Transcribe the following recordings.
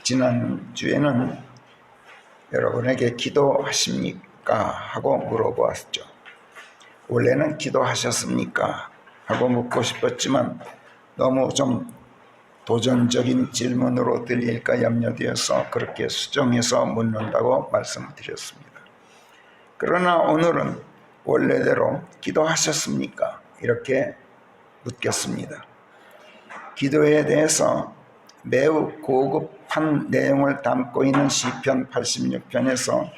지난주에는 여러분에게 기도하십니까? 하고 물어보았죠. 원래는 기도하셨습니까? 하고 묻고 싶었지만 너무 좀 도전적인 질문으로 들릴까 염려되어서 그렇게 수정해서 묻는다고 말씀을 드렸습니다. 그러나 오늘은 원래대로 기도하셨습니까? 이렇게 묻겠습니다. 기도에 대해서 매우 고급한 내용을 담고 있는 시편 86편에서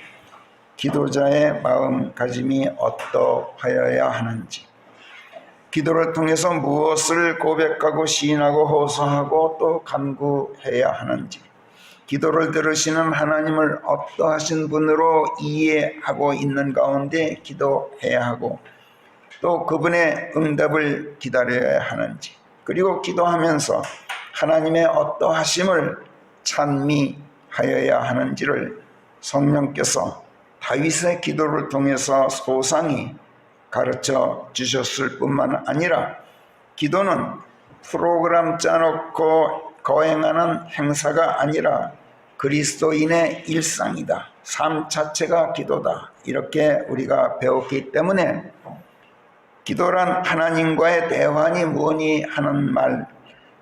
기도자의 마음가짐이 어떠하여야 하는지, 기도를 통해서 무엇을 고백하고 시인하고 호소하고 또 간구해야 하는지, 기도를 들으시는 하나님을 어떠하신 분으로 이해하고 있는 가운데 기도해야 하고 또 그분의 응답을 기다려야 하는지, 그리고 기도하면서 하나님의 어떠하심을 찬미하여야 하는지를 성령께서 다윗의 기도를 통해서 소상히 가르쳐 주셨을 뿐만 아니라 기도는 프로그램 짜놓고 거행하는 행사가 아니라 그리스도인의 일상이다. 삶 자체가 기도다. 이렇게 우리가 배웠기 때문에 기도란 하나님과의 대화니 뭐니 하는 말,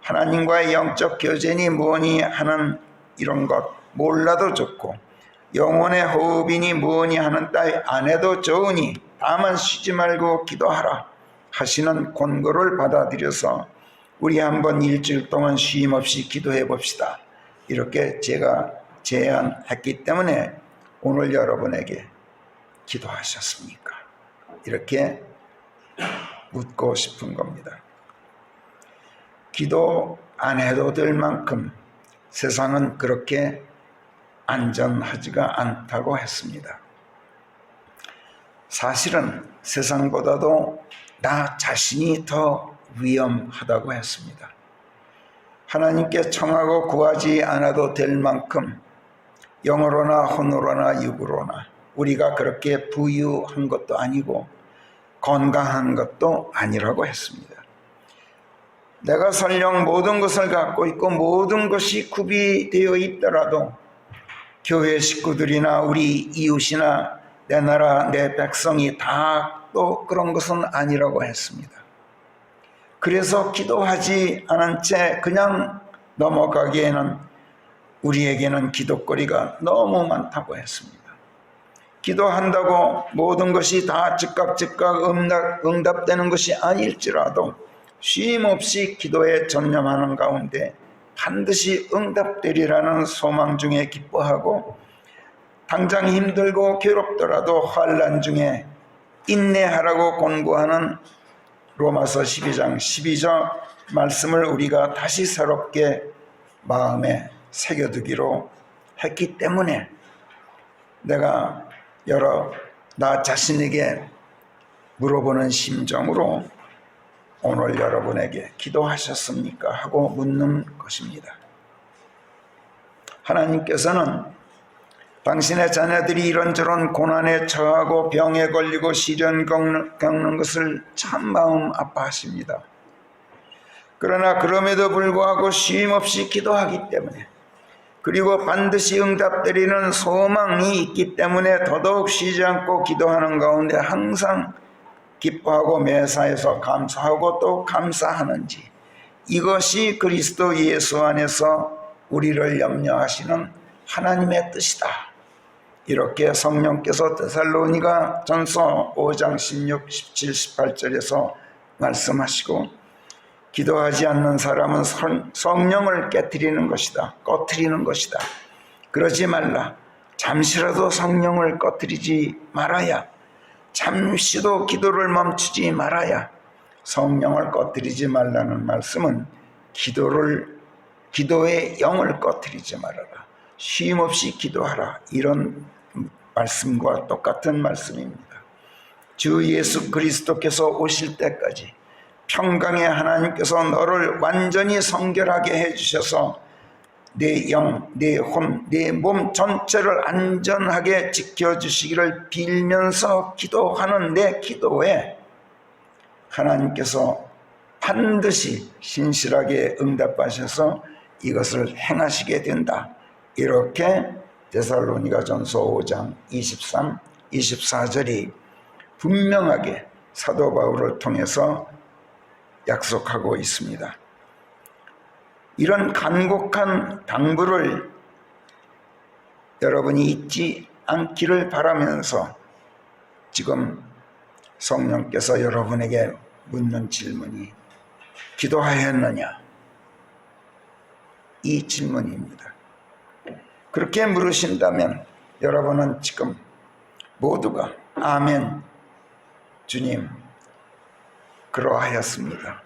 하나님과의 영적 교제니 뭐니 하는 이런 것 몰라도 좋고, 영혼의 호흡이니 뭐니 하는 따위 안 해도 좋으니 다만 쉬지 말고 기도하라 하시는 권고를 받아들여서 우리 한번 일주일 동안 쉼 없이 기도해 봅시다. 이렇게 제가 제안했기 때문에 오늘 여러분에게 기도하셨습니까? 이렇게 묻고 싶은 겁니다. 기도 안 해도 될 만큼 세상은 그렇게 안전하지가 않다고 했습니다. 사실은 세상보다도 나 자신이 더 위험하다고 했습니다. 하나님께 청하고 구하지 않아도 될 만큼 영으로나 혼으로나 육으로나 우리가 그렇게 부유한 것도 아니고 건강한 것도 아니라고 했습니다. 내가 설령 모든 것을 갖고 있고 모든 것이 구비되어 있더라도 교회 식구들이나 우리 이웃이나 내 나라 내 백성이 다 또 그런 것은 아니라고 했습니다. 그래서 기도하지 않은 채 그냥 넘어가기에는 우리에게는 기도거리가 너무 많다고 했습니다. 기도한다고 모든 것이 다 즉각 응답되는 것이 아닐지라도 쉼없이 기도에 전념하는 가운데 반드시 응답되리라는 소망 중에 기뻐하고, 당장 힘들고 괴롭더라도 환난 중에 인내하라고 권고하는 로마서 12장 12절 말씀을 우리가 다시 새롭게 마음에 새겨두기로 했기 때문에 내가 나 자신에게 물어보는 심정으로 오늘 여러분에게 기도하셨습니까? 하고 묻는 것입니다. 하나님께서는 당신의 자녀들이 이런저런 고난에 처하고 병에 걸리고 시련 겪는 것을 참 마음 아파하십니다. 그러나 그럼에도 불구하고 쉼없이 기도하기 때문에, 그리고 반드시 응답되리는 소망이 있기 때문에 더더욱 쉬지 않고 기도하는 가운데 항상 기뻐하고 매사에서 감사하고 또 감사하는지, 이것이 그리스도 예수 안에서 우리를 염려하시는 하나님의 뜻이다. 이렇게 성령께서 데살로니가 전서 5장 16, 17, 18절에서 말씀하시고, 기도하지 않는 사람은 성령을 꺼트리는 것이다. 그러지 말라. 잠시라도 성령을 꺼트리지 말아야, 잠시도 기도를 멈추지 말아야. 성령을 꺼트리지 말라는 말씀은 기도의 영을 꺼트리지 말아라. 쉼없이 기도하라. 이런 말씀과 똑같은 말씀입니다. 주 예수 그리스도께서 오실 때까지 평강의 하나님께서 너를 완전히 성결하게 해주셔서 내 영, 내 혼, 내 몸 전체를 안전하게 지켜주시기를 빌면서 기도하는 내 기도에 하나님께서 반드시 신실하게 응답하셔서 이것을 행하시게 된다. 이렇게 데살로니가전서 5장 23, 24절이 분명하게 사도 바울을 통해서 약속하고 있습니다. 이런 간곡한 당부를 여러분이 잊지 않기를 바라면서 지금 성령께서 여러분에게 묻는 질문이 기도하였느냐? 이 질문입니다. 그렇게 물으신다면 여러분은 지금 모두가 아멘, 주님 그러하였습니다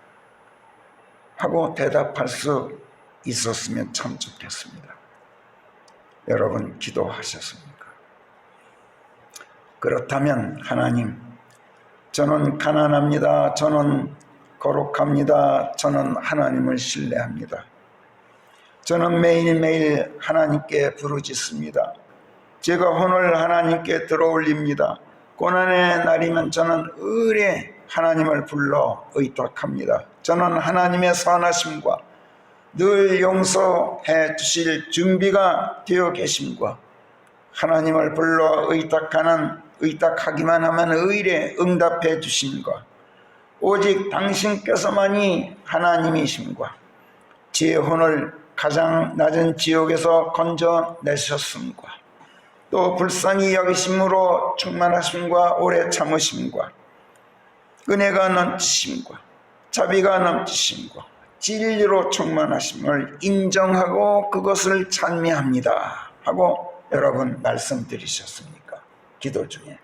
하고 대답할 수 있었으면 참 좋겠습니다. 여러분 기도하셨습니까? 그렇다면 하나님, 저는 가난합니다. 저는 거룩합니다. 저는 하나님을 신뢰합니다. 저는 매일매일 하나님께 부르짖습니다. 제가 오늘 하나님께 들어올립니다. 고난의 날이면 저는 의뢰 하나님을 불러 의탁합니다. 저는 하나님의 선하심과 늘 용서해 주실 준비가 되어 계심과 하나님을 불러 의탁하기만 하면 의뢰 응답해 주심과 오직 당신께서만이 하나님이심과 제 혼을 가장 낮은 지옥에서 건져내셨음과 또 불쌍히 여기심으로 충만하심과 오래 참으심과 은혜가 넘치심과 자비가 넘치심과 진리로 충만하심을 인정하고 그것을 찬미합니다 하고 여러분 말씀드리셨습니까? 기도 중에.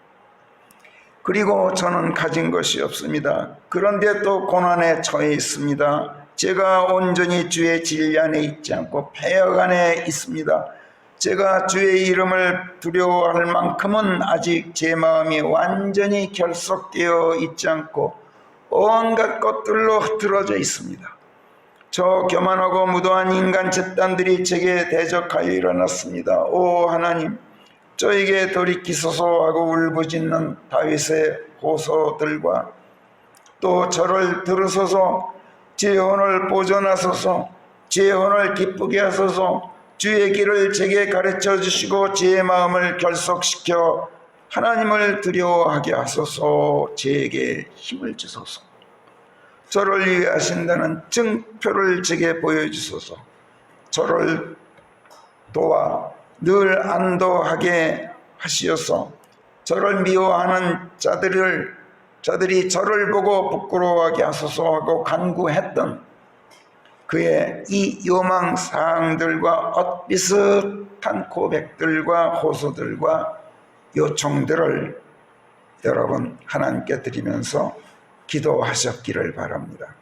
그리고 저는 가진 것이 없습니다. 그런데 또 고난에 처해 있습니다. 제가 온전히 주의 진리 안에 있지 않고 폐역 안에 있습니다. 제가 주의 이름을 두려워할 만큼은 아직 제 마음이 완전히 결속되어 있지 않고 온갖 것들로 흐트러져 있습니다. 저 교만하고 무도한 인간 집단들이 제게 대적하여 일어났습니다. 오 하나님, 저에게 돌이키소서 하고 울부짖는 다윗의 호소들과 또 저를 들으소서, 제 혼을 보존하소서, 제 혼을 기쁘게 하소서, 주의 길을 제게 가르쳐 주시고 제 마음을 결속시켜 하나님을 두려워하게 하소서, 제게 힘을 주소서, 저를 위해 하신다는 증표를 제게 보여주소서, 저를 도와 늘 안도하게 하시어서 저를 미워하는 자들이 저를 보고 부끄러워하게 하소서 하고 간구했던 그의 이 요망사항들과 엇비슷한 고백들과 호소들과 요청들을 여러분 하나님께 드리면서 기도하셨기를 바랍니다.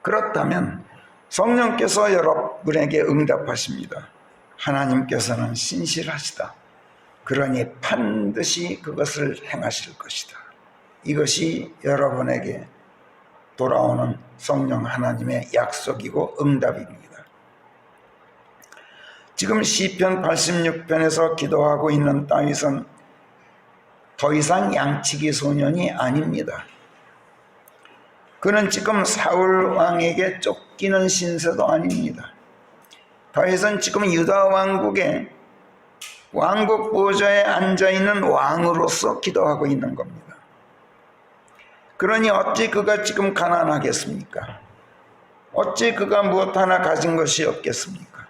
그렇다면 성령께서 여러분에게 응답하십니다. 하나님께서는 신실하시다. 그러니 반드시 그것을 행하실 것이다. 이것이 여러분에게 돌아오는 성령 하나님의 약속이고 응답입니다. 지금 시편 86편에서 기도하고 있는 다윗은 더 이상 양치기 소년이 아닙니다. 그는 지금 사울 왕에게 쫓기는 신세도 아닙니다. 다윗은 지금 유다 왕국의 왕국 보좌에 앉아있는 왕으로서 기도하고 있는 겁니다. 그러니 어찌 그가 지금 가난하겠습니까? 어찌 그가 무엇 하나 가진 것이 없겠습니까?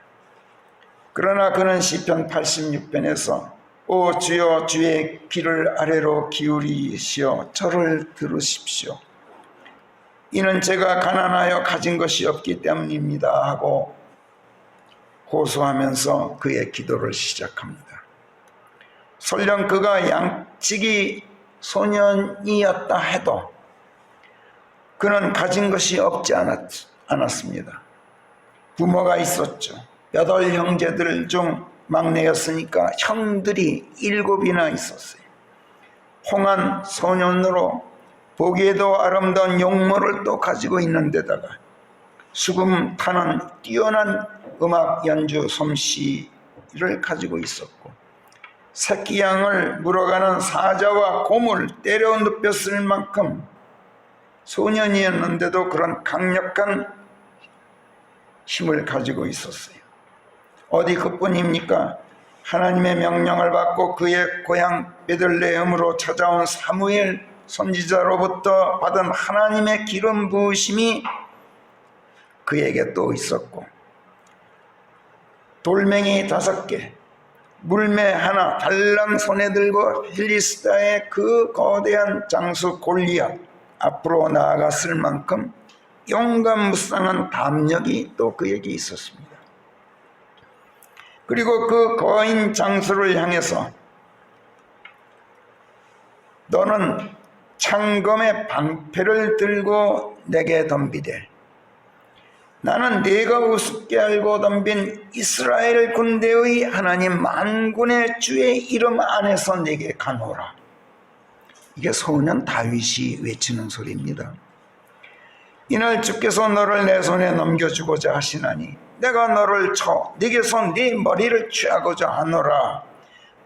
그러나 그는 시편 86편에서 오 주여, 주의 귀를 아래로 기울이시어 저를 들으십시오. 이는 제가 가난하여 가진 것이 없기 때문입니다 하고 호소하면서 그의 기도를 시작합니다. 설령 그가 양치기 소년이었다 해도 그는 가진 것이 없지 않았습니다. 부모가 있었죠. 8 형제들 중 막내였으니까 형들이 7이나 있었어요. 홍한 소년으로 보기에도 아름다운 용모를 또 가지고 있는 데다가 수금 타는 뛰어난 음악 연주 솜씨를 가지고 있었고 새끼 양을 물어가는 사자와 곰을 때려 눕혔을 만큼 소년이었는데도 그런 강력한 힘을 가지고 있었어요. 어디 그뿐입니까? 하나님의 명령을 받고 그의 고향 베들레헴으로 찾아온 사무엘 선지자로부터 받은 하나님의 기름 부으심이 그에게 또 있었고, 돌멩이 5개, 물매 하나 달랑 손에 들고 필리스타의 그 거대한 장수 골리앗 앞으로 나아갔을 만큼 용감무쌍한 담력이 또 그에게 있었습니다. 그리고 그 거인 장수를 향해서 너는 창검의 방패를 들고 내게 덤비되 나는 네가 우습게 알고 덤빈 이스라엘 군대의 하나님 만군의 주의 이름 안에서 네게 가노라. 이게 소년 다윗이 외치는 소리입니다. 이날 주께서 너를 내 손에 넘겨주고자 하시나니 내가 너를 쳐 네게서 네 머리를 취하고자 하노라.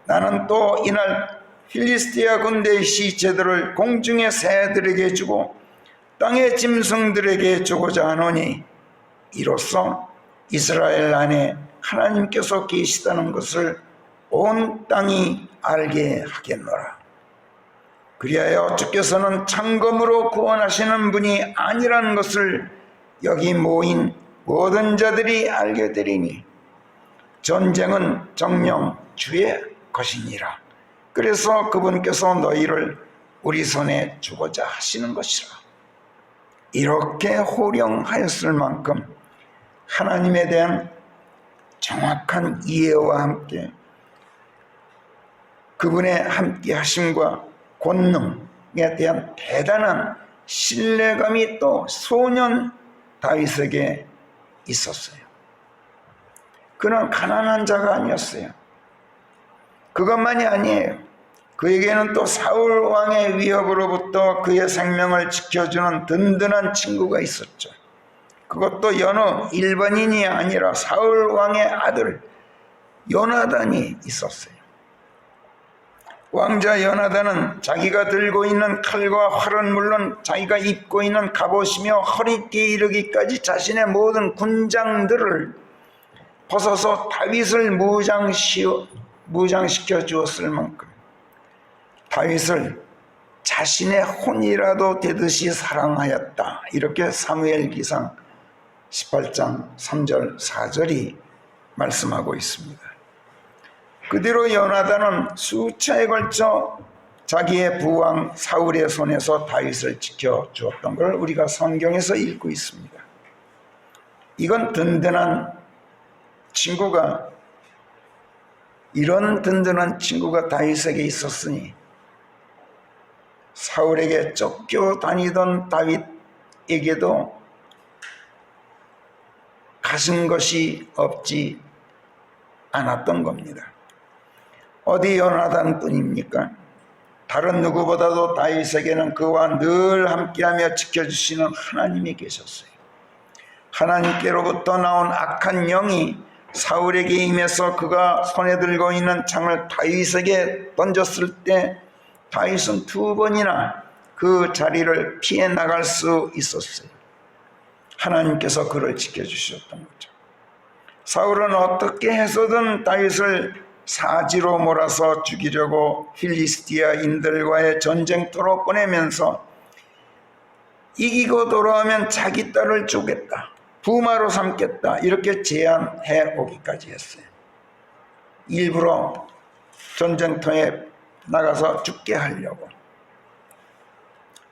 나는 또 이날 필리스티아 군대의 시체들을 공중의 새들에게 주고 땅의 짐승들에게 주고자 하노니 이로써 이스라엘 안에 하나님께서 계시다는 것을 온 땅이 알게 하겠노라. 그리하여 주께서는 창검으로 구원하시는 분이 아니라는 것을 여기 모인 모든 자들이 알게 되리니 전쟁은 정녕 주의 것이니라. 그래서 그분께서 너희를 우리 손에 주고자 하시는 것이라. 이렇게 호령하였을 만큼 하나님에 대한 정확한 이해와 함께 그분의 함께 하심과 권능에 대한 대단한 신뢰감이 또 소년 다윗에게 있었어요. 그는 가난한 자가 아니었어요. 그것만이 아니에요. 그에게는 또 사울 왕의 위협으로부터 그의 생명을 지켜주는 든든한 친구가 있었죠. 그것도 여느 일반인이 아니라 사울 왕의 아들 요나단이 있었어요. 왕자 요나단은 자기가 들고 있는 칼과 활은 물론 자기가 입고 있는 갑옷이며 허리띠에 이르기까지 자신의 모든 군장들을 벗어서 다윗을 무장시켜 주었을 만큼 다윗을 자신의 혼이라도 되듯이 사랑하였다. 이렇게 사무엘기상 18장 3절 4절이 말씀하고 있습니다. 그대로 요나단은 수차에 걸쳐 자기의 부왕 사울의 손에서 다윗을 지켜주었던 걸 우리가 성경에서 읽고 있습니다. 이건 든든한 친구가, 이런 든든한 친구가 다윗에게 있었으니 사울에게 쫓겨다니던 다윗에게도 가진 것이 없지 않았던 겁니다. 어디 요나단 뿐입니까? 다른 누구보다도 다윗에게는 그와 늘 함께하며 지켜주시는 하나님이 계셨어요. 하나님께로부터 나온 악한 영이 사울에게 임해서 그가 손에 들고 있는 창을 다윗에게 던졌을 때 다윗은 2번이나 그 자리를 피해 나갈 수 있었어요. 하나님께서 그를 지켜주셨던 거죠. 사울은 어떻게 해서든 다윗을 사지로 몰아서 죽이려고 필리스티아인들과의 전쟁터로 보내면서 이기고 돌아오면 자기 딸을 주겠다, 부마로 삼겠다, 이렇게 제안해 오기까지 했어요. 일부러 전쟁터에 나가서 죽게 하려고.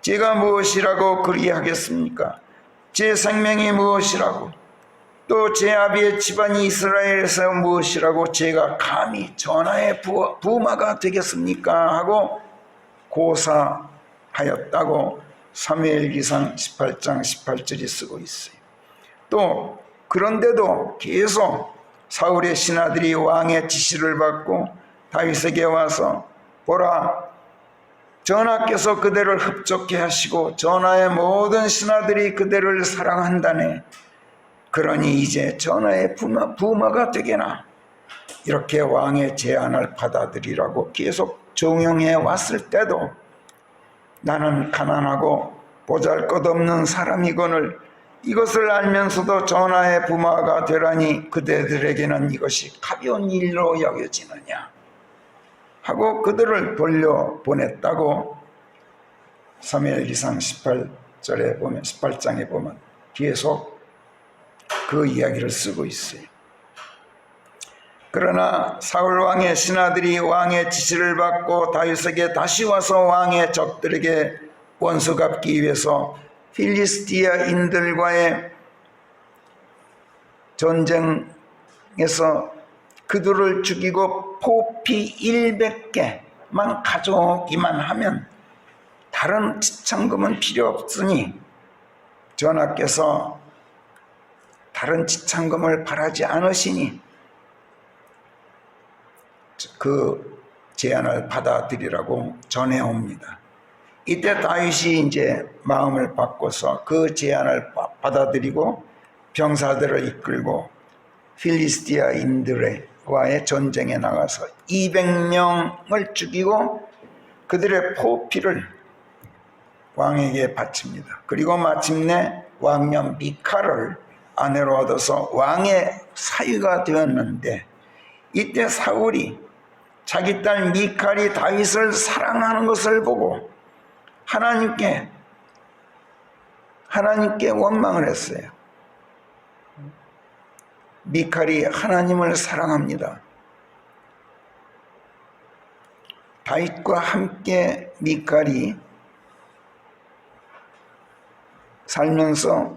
제가 무엇이라고 그리하겠습니까? 제 생명이 무엇이라고, 또 제 아비의 집안이 이스라엘에서 무엇이라고 제가 감히 전하의 부마가 되겠습니까? 하고 고사하였다고 사무엘기상 18장 18절이 쓰고 있어요. 또 그런데도 계속 사울의 신하들이 왕의 지시를 받고 다윗에게 와서 보라, 전하께서 그대를 흡족해 하시고 전하의 모든 신하들이 그대를 사랑한다네. 그러니 이제 전하의 부마가 되게나. 이렇게 왕의 제안을 받아들이라고 계속 종용해 왔을 때도 나는 가난하고 보잘것없는 사람이거늘 이것을 알면서도 전하의 부마가 되라니 그대들에게는 이것이 가벼운 일로 여겨지느냐 하고 그들을 돌려보냈다고 사무엘기상 18장에 보면 계속 그 이야기를 쓰고 있어요. 그러나 사울 왕의 신하들이 왕의 지시를 받고 다윗에게 다시 와서 왕의 적들에게 원수 갚기 위해서 필리스티아인들과의 전쟁에서 그들을 죽이고 포피 100개만 가져오기만 하면 다른 지참금은 필요 없으니 전하께서 다른 지참금을 바라지 않으시니 그 제안을 받아들이라고 전해옵니다. 이때 다윗이 이제 마음을 바꿔서 그 제안을 받아들이고 병사들을 이끌고 필리스티아인들과의 전쟁에 나가서 200명을 죽이고 그들의 포피를 왕에게 바칩니다. 그리고 마침내 왕녀 미칼을 아내로 얻어서 왕의 사위가 되었는데 이때 사울이 자기 딸 미칼이 다윗을 사랑하는 것을 보고 하나님께 원망을 했어요. 미칼이 하나님을 사랑합니다. 다윗과 함께 미칼이 살면서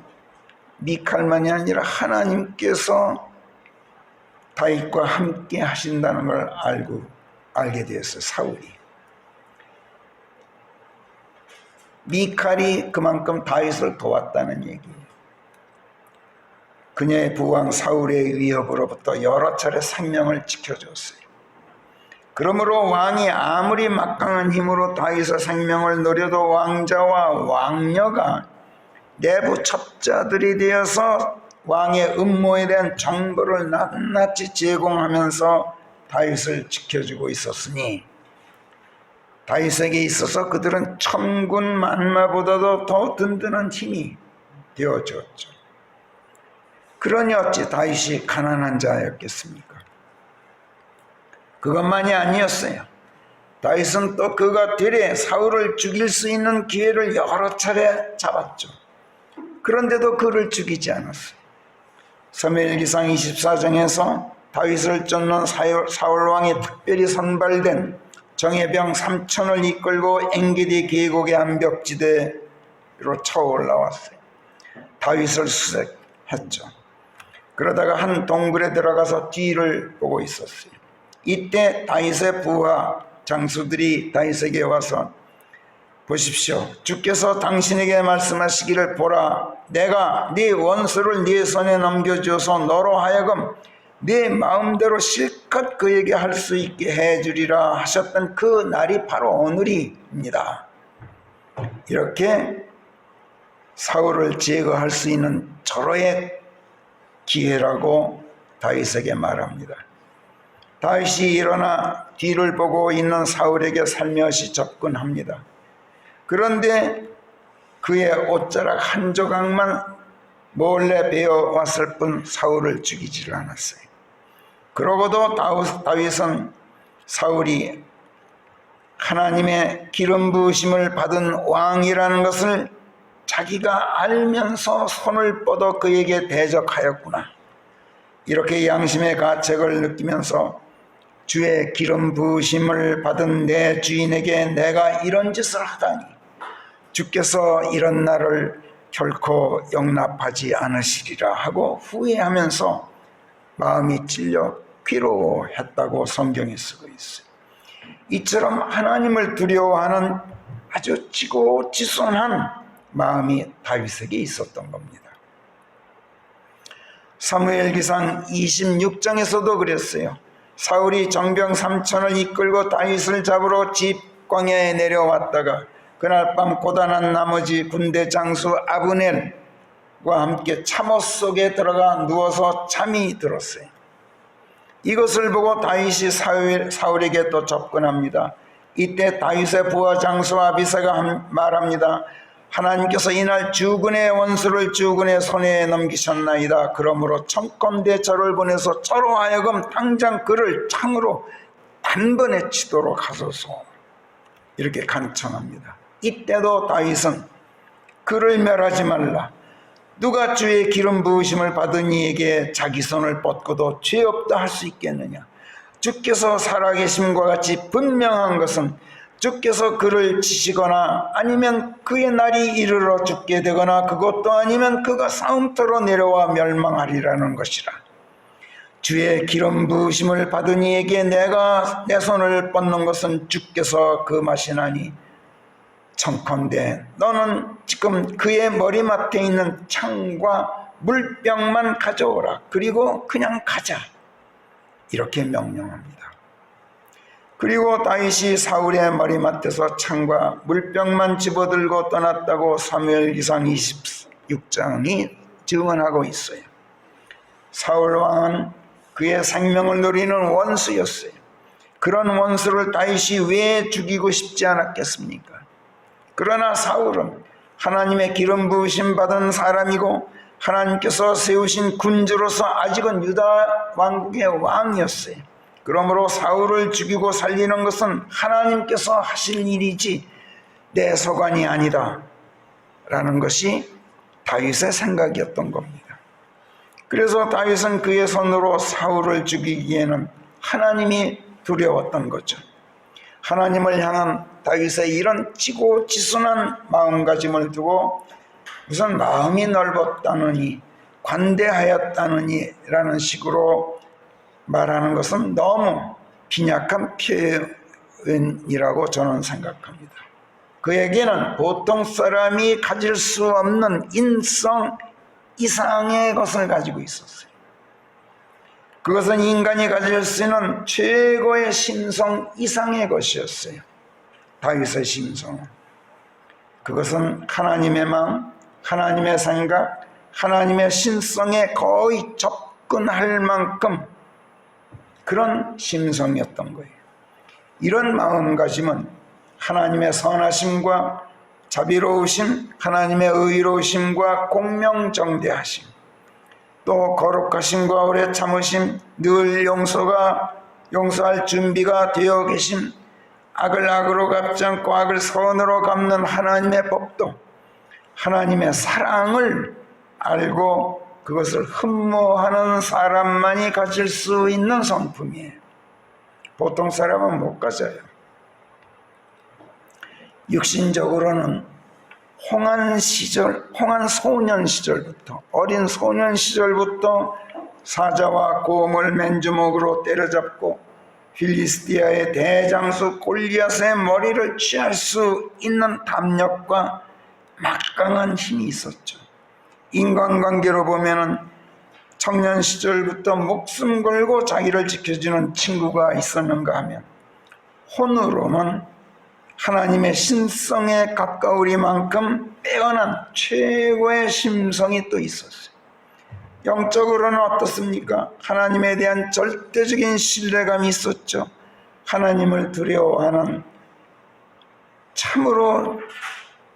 미칼만이 아니라 하나님께서 다윗과 함께 하신다는 걸 알게 되었어요. 사울이. 미칼이 그만큼 다윗을 도왔다는 얘기예요. 그녀의 부왕 사울의 위협으로부터 여러 차례 생명을 지켜줬어요. 그러므로 왕이 아무리 막강한 힘으로 다윗의 생명을 노려도 왕자와 왕녀가 내부 첩자들이 되어서 왕의 음모에 대한 정보를 낱낱이 제공하면서 다윗을 지켜주고 있었으니 다윗에게 있어서 그들은 천군 만마보다도 더 든든한 힘이 되어줬죠. 그러니 어찌 다윗이 가난한 자였겠습니까? 그것만이 아니었어요. 다윗은 또 그가 되레 사울을 죽일 수 있는 기회를 여러 차례 잡았죠. 그런데도 그를 죽이지 않았어요. 사무엘기상 24장에서 다윗을 쫓는 사울 왕이 특별히 선발된 정예병 3,000을 이끌고 엔게디 계곡의 암벽지대로 쳐 올라왔어요. 다윗을 수색했죠. 그러다가 한 동굴에 들어가서 뒤를 보고 있었어요. 이때 다윗의 부하 장수들이 다윗에게 와서 보십시오. 주께서 당신에게 말씀하시기를 보라. 내가 네 원수를 네 손에 넘겨주어서 너로 하여금 네 마음대로 실컷 그에게 할 수 있게 해주리라 하셨던 그 날이 바로 오늘입니다. 이렇게 사울을 제거할 수 있는 절호의 기회라고 다윗에게 말합니다. 다윗이 일어나 뒤를 보고 있는 사울에게 살며시 접근합니다. 그런데 그의 옷자락 한 조각만 몰래 베어왔을 뿐 사울을 죽이지를 않았어요. 그러고도 다윗은 사울이 하나님의 기름 부으심을 받은 왕이라는 것을 자기가 알면서 손을 뻗어 그에게 대적하였구나. 이렇게 양심의 가책을 느끼면서 주의 기름 부으심을 받은 내 주인에게 내가 이런 짓을 하다니 주께서 이런 나를 결코 용납하지 않으시리라 하고 후회하면서 마음이 찔려 괴로워했다고 성경에 쓰고 있어요. 이처럼 하나님을 두려워하는 아주 지고지순한 마음이 다윗에게 있었던 겁니다. 사무엘기상 26장에서도 그랬어요. 사울이 정병 3,000을 이끌고 다윗을 잡으러 집광야에 내려왔다가 그날 밤 고단한 나머지 군대 장수 아브넬과 함께 참옷 속에 들어가 누워서 잠이 들었어요. 이것을 보고 다윗이 사울에게 또 접근합니다. 이때 다윗의 부하 장수 아비새가 말합니다. 하나님께서 이날 주군의 원수를 주군의 손에 넘기셨나이다. 그러므로 청컨대 저를 보내서 저로 하여금 당장 그를 창으로 단번에 치도록 하소서. 이렇게 간청합니다. 이때도 다윗은 그를 멸하지 말라. 누가 주의 기름 부으심을 받은 이에게 자기 손을 뻗고도 죄 없다 할 수 있겠느냐. 주께서 살아계심과 같이 분명한 것은 주께서 그를 치시거나 아니면 그의 날이 이르러 죽게 되거나 그것도 아니면 그가 싸움터로 내려와 멸망하리라는 것이라. 주의 기름 부으심을 받은 이에게 내가 내 손을 뻗는 것은 주께서 금하시나니 청컨대 너는 지금 그의 머리맡에 있는 창과 물병만 가져오라. 그리고 그냥 가자. 이렇게 명령합니다. 그리고 다윗이 사울의 머리맡에서 창과 물병만 집어들고 떠났다고 사무엘기상 26장이 증언하고 있어요. 사울 왕은 그의 생명을 노리는 원수였어요. 그런 원수를 다윗이 왜 죽이고 싶지 않았겠습니까? 그러나 사울은 하나님의 기름 부으심 받은 사람이고 하나님께서 세우신 군주로서 아직은 유다 왕국의 왕이었어요. 그러므로 사울을 죽이고 살리는 것은 하나님께서 하실 일이지 내 서관이 아니다 라는 것이 다윗의 생각이었던 겁니다. 그래서 다윗은 그의 손으로 사울을 죽이기에는 하나님이 두려웠던 거죠. 하나님을 향한 다윗의 이런 지고지순한 마음가짐을 두고 무슨 마음이 넓었다느니 관대하였다느니 라는 식으로 말하는 것은 너무 빈약한 표현이라고 저는 생각합니다. 그에게는 보통 사람이 가질 수 없는 인성 이상의 것을 가지고 있었어요. 그것은 인간이 가질 수 있는 최고의 심성 이상의 것이었어요. 다윗의 심성은. 그것은 하나님의 마음, 하나님의 생각, 하나님의 신성에 거의 접근할 만큼 그런 심성이었던 거예요. 이런 마음가짐은 하나님의 선하심과 자비로우심, 하나님의 의로우심과 공명정대하심, 또 거룩하심과 오래 참으심, 늘 용서할 준비가 되어 계심, 악을 악으로 갚지 않고 악을 선으로 갚는 하나님의 법도 하나님의 사랑을 알고 그것을 흠모하는 사람만이 가질 수 있는 성품이에요. 보통 사람은 못 가져요. 육신적으로는 홍한 소년 시절부터, 어린 소년 시절부터 사자와 곰을 맨주먹으로 때려잡고 필리스티아의 대장수 골리앗의 머리를 취할 수 있는 담력과 막강한 힘이 있었죠. 인간관계로 보면은 청년 시절부터 목숨 걸고 자기를 지켜주는 친구가 있었는가 하면 혼으로는 하나님의 신성에 가까우리만큼 빼어난 최고의 심성이 또 있었어요. 영적으로는 어떻습니까? 하나님에 대한 절대적인 신뢰감이 있었죠. 하나님을 두려워하는 참으로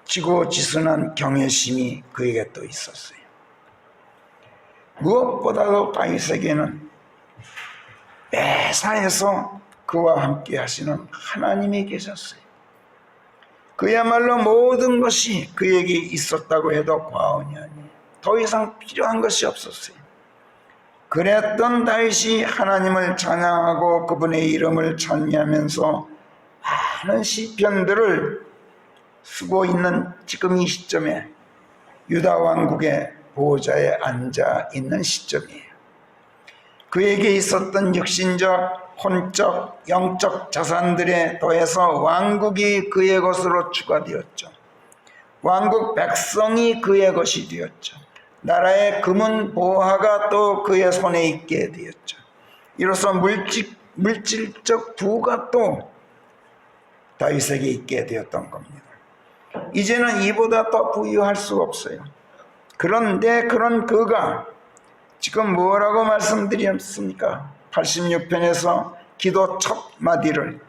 지고지순한 경외심이 그에게 또 있었어요. 무엇보다도 다윗에게는 매사에서 그와 함께 하시는 하나님이 계셨어요. 그야말로 모든 것이 그에게 있었다고 해도 과언이 아니에요. 더 이상 필요한 것이 없었어요. 그랬던 다윗이 하나님을 찬양하고 그분의 이름을 찬미하면서 많은 시편들을 쓰고 있는 지금 이 시점에 유다 왕국의 보호자에 앉아 있는 시점이에요. 그에게 있었던 육신적, 혼적, 영적 자산들에 더해서 왕국이 그의 것으로 추가되었죠. 왕국 백성이 그의 것이 되었죠. 나라의 금은 보화가 또 그의 손에 있게 되었죠. 이로써 물질적 부가 또 다윗에게 있게 되었던 겁니다. 이제는 이보다 더 부유할 수가 없어요. 그런데 그런 그가 지금 뭐라고 말씀드렸습니까? 86편에서 기도 첫 마디를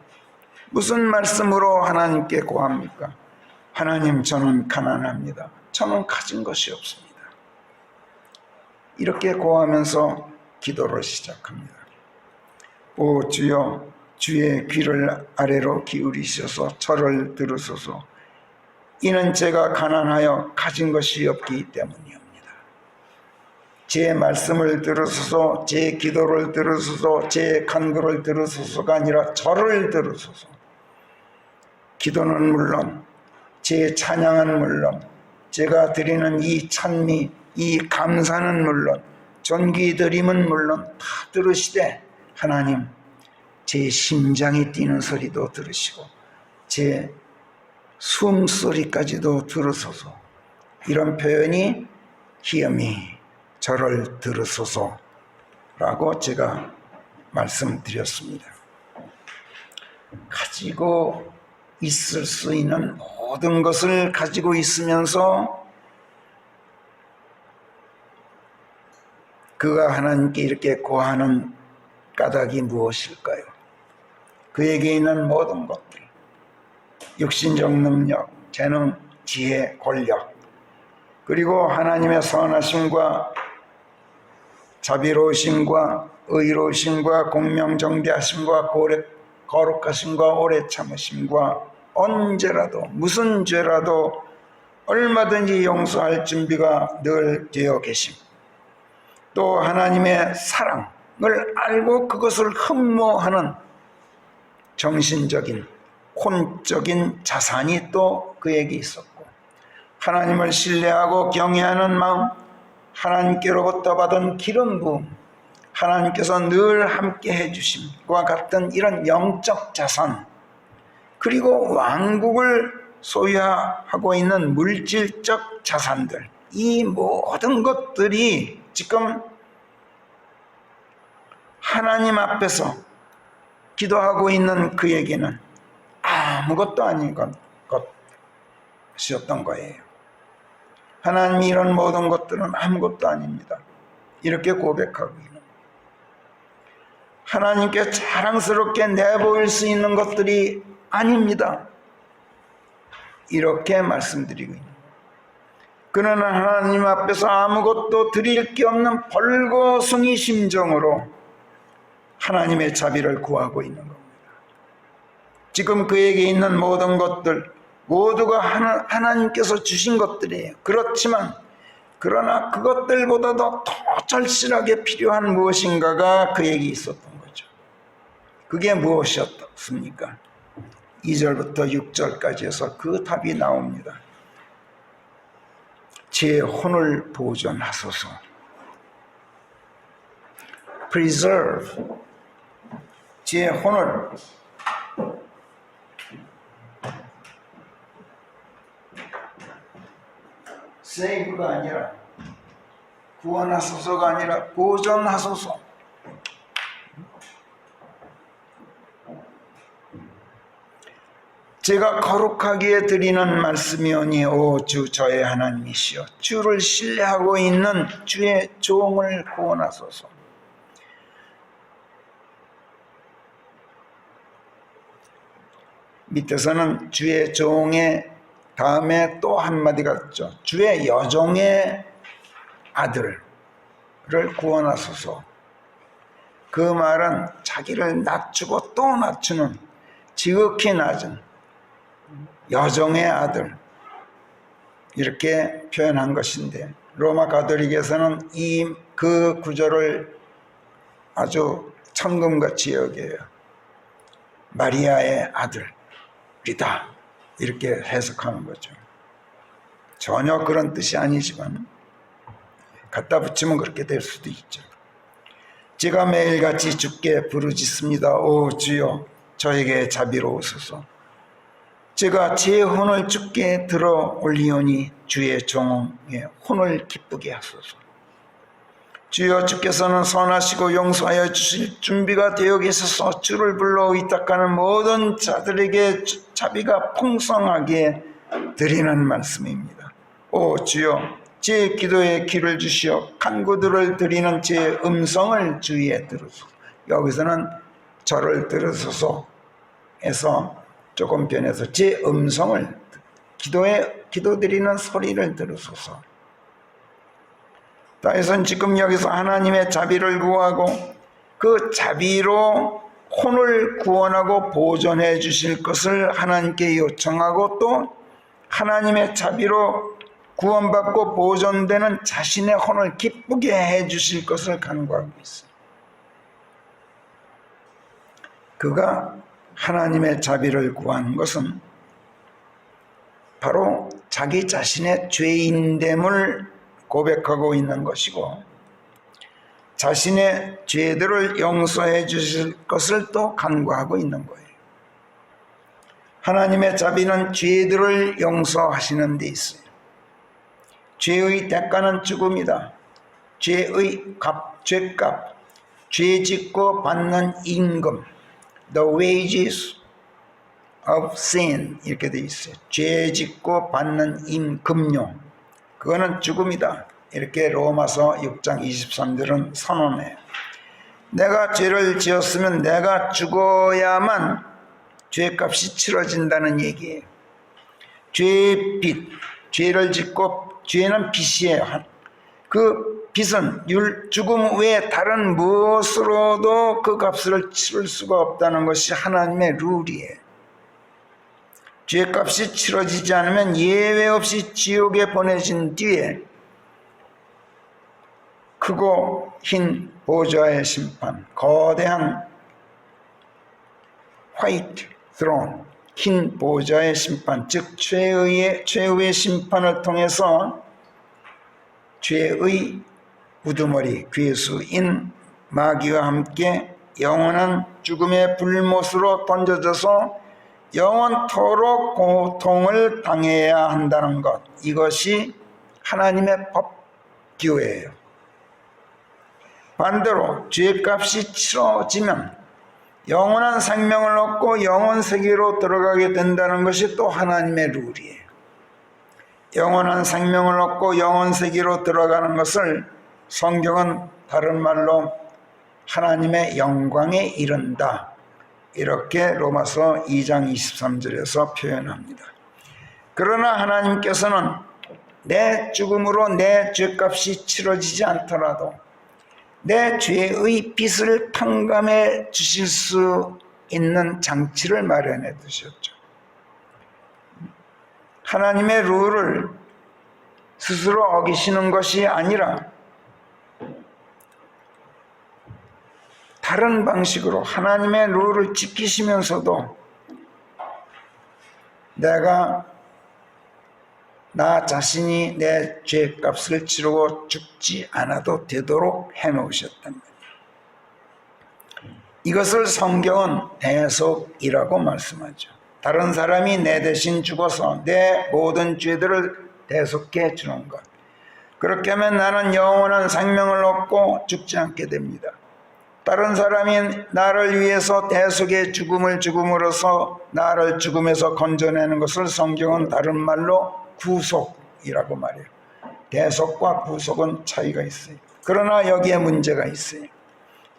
무슨 말씀으로 하나님께 고합니까? 하나님, 저는 가난합니다. 저는 가진 것이 없습니다. 이렇게 고하면서 기도를 시작합니다. 오 주여, 주의 귀를 아래로 기울이셔서 저를 들으소서. 이는 제가 가난하여 가진 것이 없기 때문이옵니다. 제 말씀을 들으소서, 제 기도를 들으소서, 제 간구를 들으소서가 아니라 저를 들으소서. 기도는 물론, 제 찬양은 물론, 제가 드리는 이 찬미, 이 감사는 물론, 존귀 드림은 물론 다 들으시되 하나님, 제 심장이 뛰는 소리도 들으시고 제 숨소리까지도 들으소서. 이런 표현이 희염이 저를 들으소서라고 제가 말씀드렸습니다. 가지고 있을 수 있는 모든 것을 가지고 있으면서 그가 하나님께 이렇게 고하는 까닭이 무엇일까요? 그에게 있는 모든 것들, 육신적 능력, 재능, 지혜, 권력, 그리고 하나님의 선하심과 자비로우심과 의로우심과 공명정대하심과 거룩하심과 오래 참으심과 언제라도 무슨 죄라도 얼마든지 용서할 준비가 늘 되어 계심, 또 하나님의 사랑을 알고 그것을 흠모하는 정신적인 혼적인 자산이 또 그에게 있었고, 하나님을 신뢰하고 경외하는 마음, 하나님께로부터 받은 기름 부음, 하나님께서 늘 함께 해주심과 같은 이런 영적 자산, 그리고 왕국을 소유하고 있는 물질적 자산들, 이 모든 것들이 지금 하나님 앞에서 기도하고 있는 그에게는 아무것도 아닌 것이었던 거예요. 하나님이 이런 모든 것들은 아무것도 아닙니다. 이렇게 고백하고 있는 거예요. 하나님께 자랑스럽게 내보일 수 있는 것들이 아닙니다. 이렇게 말씀드리고 있는 거예요. 그는 하나님 앞에서 아무것도 드릴 게 없는 벌거숭이 심정으로 하나님의 자비를 구하고 있는 겁니다. 지금 그에게 있는 모든 것들 모두가 하나님께서 주신 것들이에요. 그렇지만 그러나 그것들보다도 더 절실하게 필요한 무엇인가가 그에게 있었던 거죠. 그게 무엇이었습니까? 2절부터 6절까지 해서 그 답이 나옵니다. 제 혼을 보존하소서. Preserve. 제 혼을 세이브가 아니라 구원하소서가 아니라 보존하소서. 제가 거룩하기에 드리는 말씀이오니 오 주 저의 하나님이시여, 주를 신뢰하고 있는 주의 종을 구원하소서. 밑에서는 주의 종의 다음에 또 한마디가 있죠. 주의 여종의 아들을 구원하소서. 그 말은 자기를 낮추고 또 낮추는 지극히 낮은 여종의 아들, 이렇게 표현한 것인데, 로마 가톨릭에서는 그 구절을 아주 천금같이 여겨요. 마리아의 아들이다, 이렇게 해석하는 거죠. 전혀 그런 뜻이 아니지만 갖다 붙이면 그렇게 될 수도 있죠. 제가 매일같이 주께 부르짖습니다. 오 주여, 저에게 자비로우소서. 제가 제 혼을 주께 들어 올리오니 주의 종의 혼을 기쁘게 하소서. 주여, 주께서는 선하시고 용서하여 주실 준비가 되어 계셔서 주를 불러 의탁하는 모든 자들에게 자비가 풍성하게 드리는 말씀입니다. 오 주여, 제 기도에 귀를 주시어 간구들을 드리는 제 음성을 주위에 들으소서. 여기서는 저를 들으소서 해서 조금 변해서 제 음성을 기도드리는 소리를 들으소서. 다윗은 지금 여기서 하나님의 자비를 구하고 그 자비로 혼을 구원하고 보존해 주실 것을 하나님께 요청하고 또 하나님의 자비로 구원받고 보존되는 자신의 혼을 기쁘게 해 주실 것을 간구하고 있어요. 그가 하나님의 자비를 구하는 것은 바로 자기 자신의 죄인됨을 고백하고 있는 것이고 자신의 죄들을 용서해 주실 것을 또 간구하고 있는 거예요. 하나님의 자비는 죄들을 용서하시는 데 있어요. 죄의 대가는 죽음이다. 죄값, 죄 짓고 받는 임금, the wages of sin 이렇게 되어 있어요. 죄 짓고 받는 임금료, 그거는 죽음이다. 이렇게 로마서 6장 23절은 선언해요. 내가 죄를 지었으면 내가 죽어야만 죄값이 치러진다는 얘기예요. 죄의 빚, 죄를 짓고 죄는 빚이에요. 그 빚은 죽음 외에 다른 무엇으로도 그 값을 치를 수가 없다는 것이 하나님의 룰이에요. 죄값이 치러지지 않으면 예외 없이 지옥에 보내진 뒤에 크고 흰 보좌의 심판, 거대한 화이트 스론, 흰 보좌의 심판, 즉 최후의 심판을 통해서 죄의 우두머리 괴수인 마귀와 함께 영원한 죽음의 불못으로 던져져서 영원토록 고통을 당해야 한다는 것, 이것이 하나님의 법규예요. 반대로 죄값이 치러지면 영원한 생명을 얻고 영원세계로 들어가게 된다는 것이 또 하나님의 룰이에요. 영원한 생명을 얻고 영원세계로 들어가는 것을 성경은 다른 말로 하나님의 영광에 이른다, 이렇게 로마서 2장 23절에서 표현합니다. 그러나 하나님께서는 내 죽음으로 내 죄값이 치러지지 않더라도 내 죄의 빚을 탕감해 주실 수 있는 장치를 마련해 두셨죠. 하나님의 룰을 스스로 어기시는 것이 아니라 다른 방식으로 하나님의 룰을 지키시면서도 내가 나 자신이 내 죄값을 치르고 죽지 않아도 되도록 해놓으셨단 말이에요. 이것을 성경은 대속이라고 말씀하죠. 다른 사람이 내 대신 죽어서 내 모든 죄들을 대속해 주는 것. 그렇게 하면 나는 영원한 생명을 얻고 죽지 않게 됩니다. 다른 사람이 나를 위해서 대속의 죽음을 죽음으로써 나를 죽음에서 건져내는 것을 성경은 다른 말로 구속이라고 말해요. 대속과 구속은 차이가 있어요. 그러나 여기에 문제가 있어요.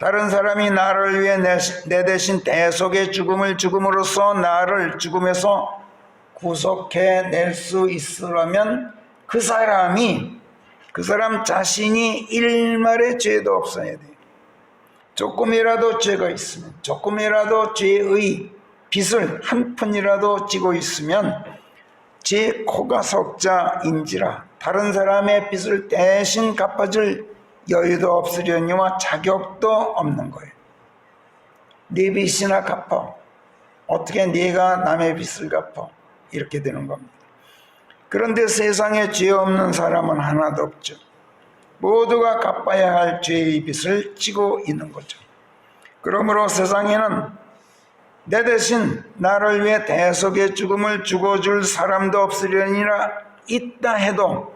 다른 사람이 나를 위해 내 대신 대속의 죽음을 죽음으로써 나를 죽음에서 구속해낼 수 있으려면 그 사람 자신이 일말의 죄도 없어야 돼요. 조금이라도 죄가 있으면, 조금이라도 죄의 빚을 한 푼이라도 지고 있으면 제 코가 석자인지라 다른 사람의 빚을 대신 갚아줄 여유도 없으려니와 자격도 없는 거예요. 네 빚이나 갚아. 어떻게 네가 남의 빚을 갚아? 이렇게 되는 겁니다. 그런데 세상에 죄 없는 사람은 하나도 없죠. 모두가 갚아야 할 죄의 빚을 지고 있는 거죠. 그러므로 세상에는 내 대신 나를 위해 대속의 죽음을 죽어줄 사람도 없으려니라 있다 해도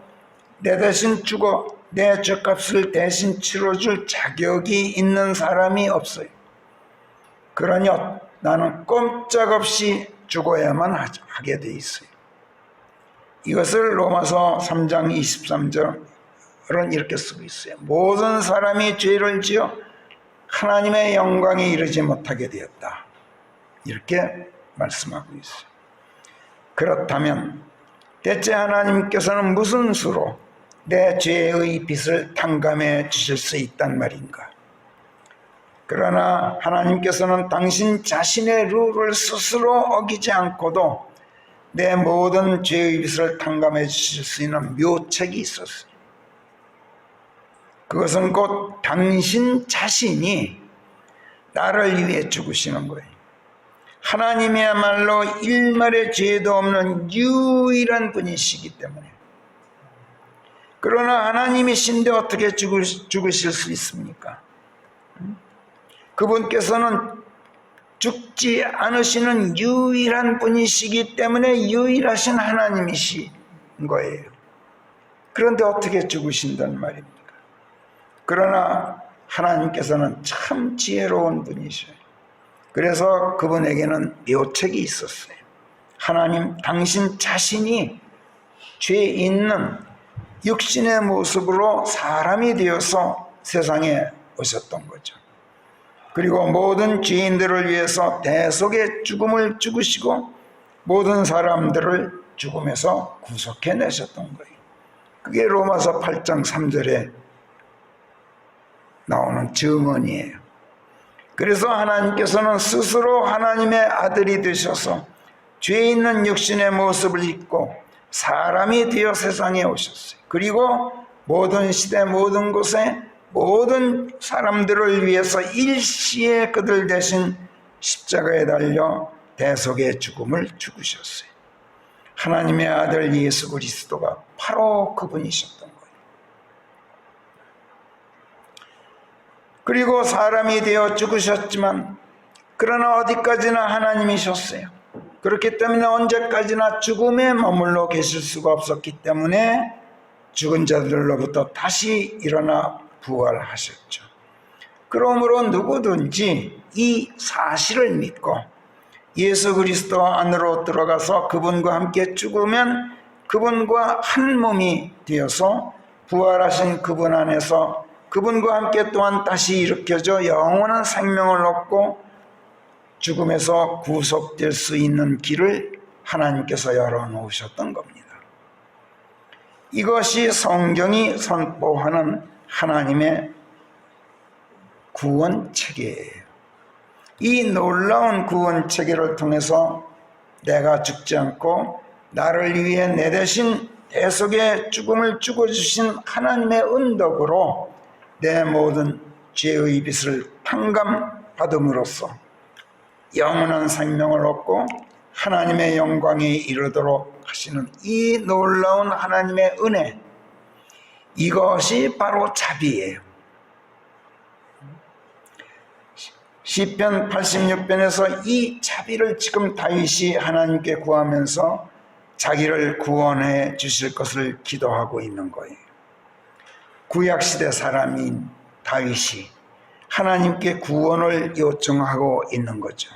내 대신 죽어 내 죄값을 대신 치러줄 자격이 있는 사람이 없어요. 그러니 나는 꼼짝없이 죽어야만 하게 돼 있어요. 이것을 로마서 3장 23절은 이렇게 쓰고 있어요. 모든 사람이 죄를 지어 하나님의 영광에 이르지 못하게 되었다, 이렇게 말씀하고 있어요. 그렇다면 대체 하나님께서는 무슨 수로 내 죄의 빚을 탕감해 주실 수 있단 말인가? 그러나 하나님께서는 당신 자신의 룰을 스스로 어기지 않고도 내 모든 죄의 빚을 탕감해 주실 수 있는 묘책이 있었어요. 그것은 곧 당신 자신이 나를 위해 죽으시는 거예요. 하나님이야말로 일말의 죄도 없는 유일한 분이시기 때문에. 그러나 하나님이신데 어떻게 죽으실 수 있습니까? 그분께서는 죽지 않으시는 유일한 분이시기 때문에 유일하신 하나님이신 거예요. 그런데 어떻게 죽으신단 말입니까? 그러나 하나님께서는 참 지혜로운 분이셔요. 그래서 그분에게는 묘책이 있었어요. 하나님, 당신 자신이 죄 있는 육신의 모습으로 사람이 되어서 세상에 오셨던 거죠. 그리고 모든 죄인들을 위해서 대속의 죽음을 죽으시고 모든 사람들을 죽음에서 구속해내셨던 거예요. 그게 로마서 8장 3절에 나오는 증언이에요. 그래서 하나님께서는 스스로 하나님의 아들이 되셔서 죄 있는 육신의 모습을 입고 사람이 되어 세상에 오셨어요. 그리고 모든 시대 모든 곳에 모든 사람들을 위해서 일시에 그들 대신 십자가에 달려 대속의 죽음을 죽으셨어요. 하나님의 아들 예수 그리스도가 바로 그분이셨던 거예요. 그리고 사람이 되어 죽으셨지만 그러나 어디까지나 하나님이셨어요. 그렇기 때문에 언제까지나 죽음에 머물러 계실 수가 없었기 때문에 죽은 자들로부터 다시 일어나 부활하셨죠. 그러므로 누구든지 이 사실을 믿고 예수 그리스도 안으로 들어가서 그분과 함께 죽으면 그분과 한 몸이 되어서 부활하신 그분 안에서 그분과 함께 또한 다시 일으켜져 영원한 생명을 얻고 죽음에서 구속될 수 있는 길을 하나님께서 열어놓으셨던 겁니다. 이것이 성경이 선포하는 하나님의 구원체계예요. 이 놀라운 구원체계를 통해서 내가 죽지 않고 나를 위해 내 대신 대속의 죽음을 죽어주신 하나님의 은덕으로 내 모든 죄의 빚을 탕감받음으로써 영원한 생명을 얻고 하나님의 영광에 이르도록 하시는 이 놀라운 하나님의 은혜, 이것이 바로 자비예요. 시편 86편에서 이 자비를 지금 다윗이 하나님께 구하면서 자기를 구원해 주실 것을 기도하고 있는 거예요. 구약시대 사람인 다윗이 하나님께 구원을 요청하고 있는 거죠.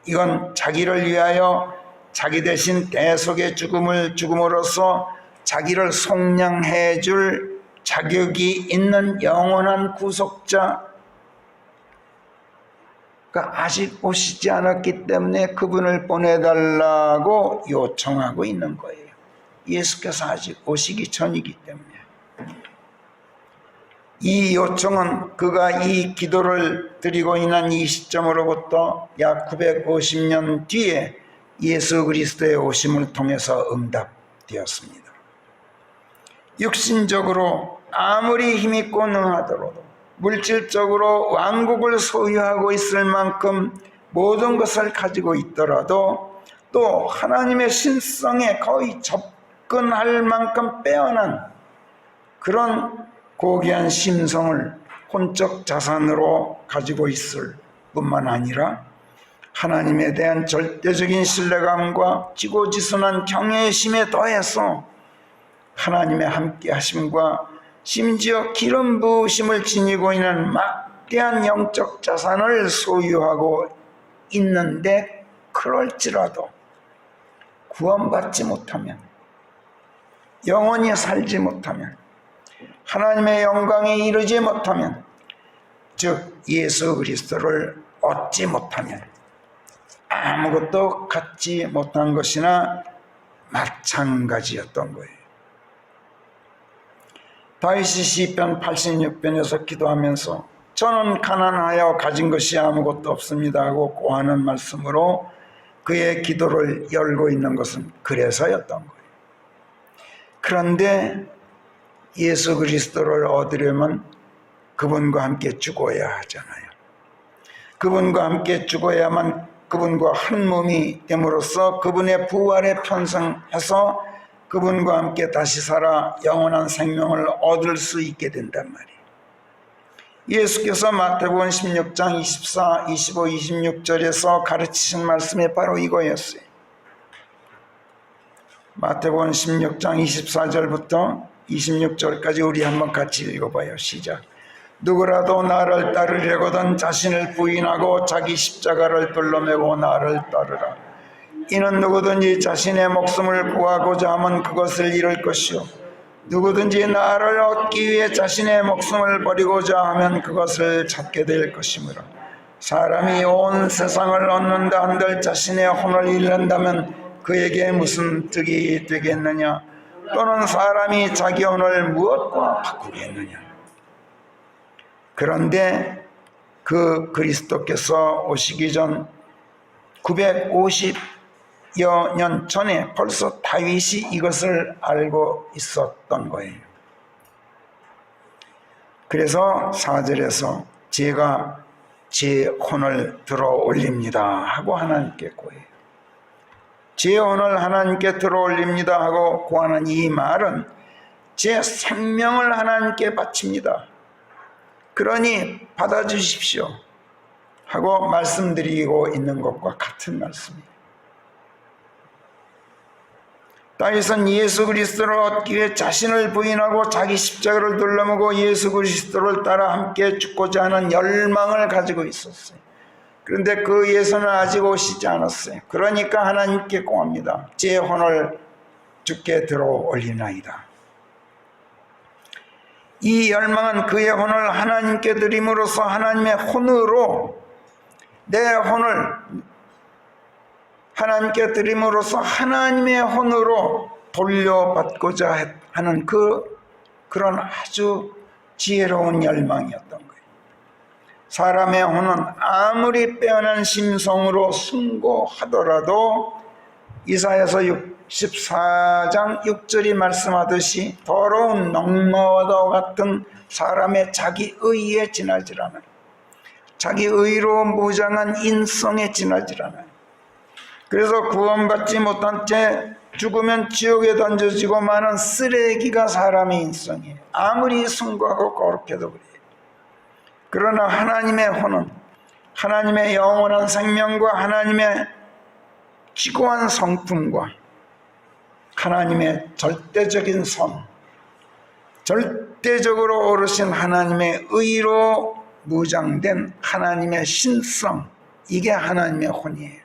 이건 자기를 위하여 자기 대신 대속의 죽음을 죽음으로써 자기를 속량해 줄 자격이 있는 영원한 구속자가 아직 오시지 않았기 때문에 그분을 보내달라고 요청하고 있는 거예요. 예수께서 아직 오시기 전이기 때문에. 이 요청은 그가 이 기도를 드리고 있는 이 시점으로부터 약 950년 뒤에 예수 그리스도의 오심을 통해서 응답되었습니다. 육신적으로 아무리 힘있고 능하더라도 물질적으로 왕국을 소유하고 있을 만큼 모든 것을 가지고 있더라도 또 하나님의 신성에 거의 접근할 만큼 빼어난 그런 고귀한 심성을 혼적 자산으로 가지고 있을 뿐만 아니라 하나님에 대한 절대적인 신뢰감과 지고지순한 경외심에 더해서 하나님의 함께하심과 심지어 기름 부으심을 지니고 있는 막대한 영적 자산을 소유하고 있는데 그럴지라도 구원받지 못하면, 영원히 살지 못하면, 하나님의 영광에 이르지 못하면, 즉 예수 그리스도를 얻지 못하면 아무것도 갖지 못한 것이나 마찬가지였던 거예요. 다윗이 시편 86편에서 기도하면서 저는 가난하여 가진 것이 아무것도 없습니다 하고 고하는 말씀으로 그의 기도를 열고 있는 것은 그래서였던 거예요. 그런데 예수 그리스도를 얻으려면 그분과 함께 죽어야 하잖아요. 그분과 함께 죽어야만 그분과 한 몸이 됨으로써 그분의 부활에 편성해서 그분과 함께 다시 살아 영원한 생명을 얻을 수 있게 된단 말이에요. 예수께서 마태복음 16장 24, 25, 26절에서 가르치신 말씀이 바로 이거였어요. 마태복음 16장 24절부터 26절까지 우리 한번 같이 읽어봐요. 시작. 누구라도 나를 따르려거든 자신을 부인하고 자기 십자가를 둘러매고 나를 따르라. 이는 누구든지 자신의 목숨을 구하고자 하면 그것을 잃을 것이요 누구든지 나를 얻기 위해 자신의 목숨을 버리고자 하면 그것을 찾게 될 것이므로 사람이 온 세상을 얻는다 한들 자신의 혼을 잃는다면 그에게 무슨 득이 되겠느냐? 또는 사람이 자기 혼을 무엇과 바꾸겠느냐? 그런데 그 그리스도께서 오시기 전 950여 년 전에 벌써 다윗이 이것을 알고 있었던 거예요. 그래서 4절에서 제가 제 혼을 들어 올립니다 하고 하나님께 구해요. 제 혼을 하나님께 들어 올립니다 하고 구하는 이 말은 제 생명을 하나님께 바칩니다. 그러니 받아주십시오 하고 말씀드리고 있는 것과 같은 말씀이에요. 다윗은 예수 그리스도를 얻기 위해 자신을 부인하고 자기 십자가를 둘러매고 예수 그리스도를 따라 함께 죽고자 하는 열망을 가지고 있었어요. 그런데 그 예수는 아직 오시지 않았어요. 그러니까 하나님께 구합니다. 제 혼을 주께 들어 올리나이다. 이 열망은 그의 혼을 하나님께 드림으로써 하나님의 혼으로 내 혼을 하나님께 드림으로써 하나님의 혼으로 돌려받고자 하는 그런 아주 지혜로운 열망이었던 거예요. 사람의 혼은 아무리 빼어난 심성으로 숭고하더라도 이사야서 14장 6절이 말씀하듯이 더러운 농마와도 같은 사람의 자기 의에 지나질 않아요. 자기 의로 무장한 인성에 지나질 않아요. 그래서 구원받지 못한 채 죽으면 지옥에 던져지고 마는 쓰레기가 사람의 인성이에요. 아무리 숭고하고 거룩해도 그래요. 그러나 하나님의 혼은 하나님의 영원한 생명과 하나님의 기고한 성품과 하나님의 절대적인 선, 절대적으로 오르신 하나님의 의로 무장된 하나님의 신성, 이게 하나님의 혼이에요.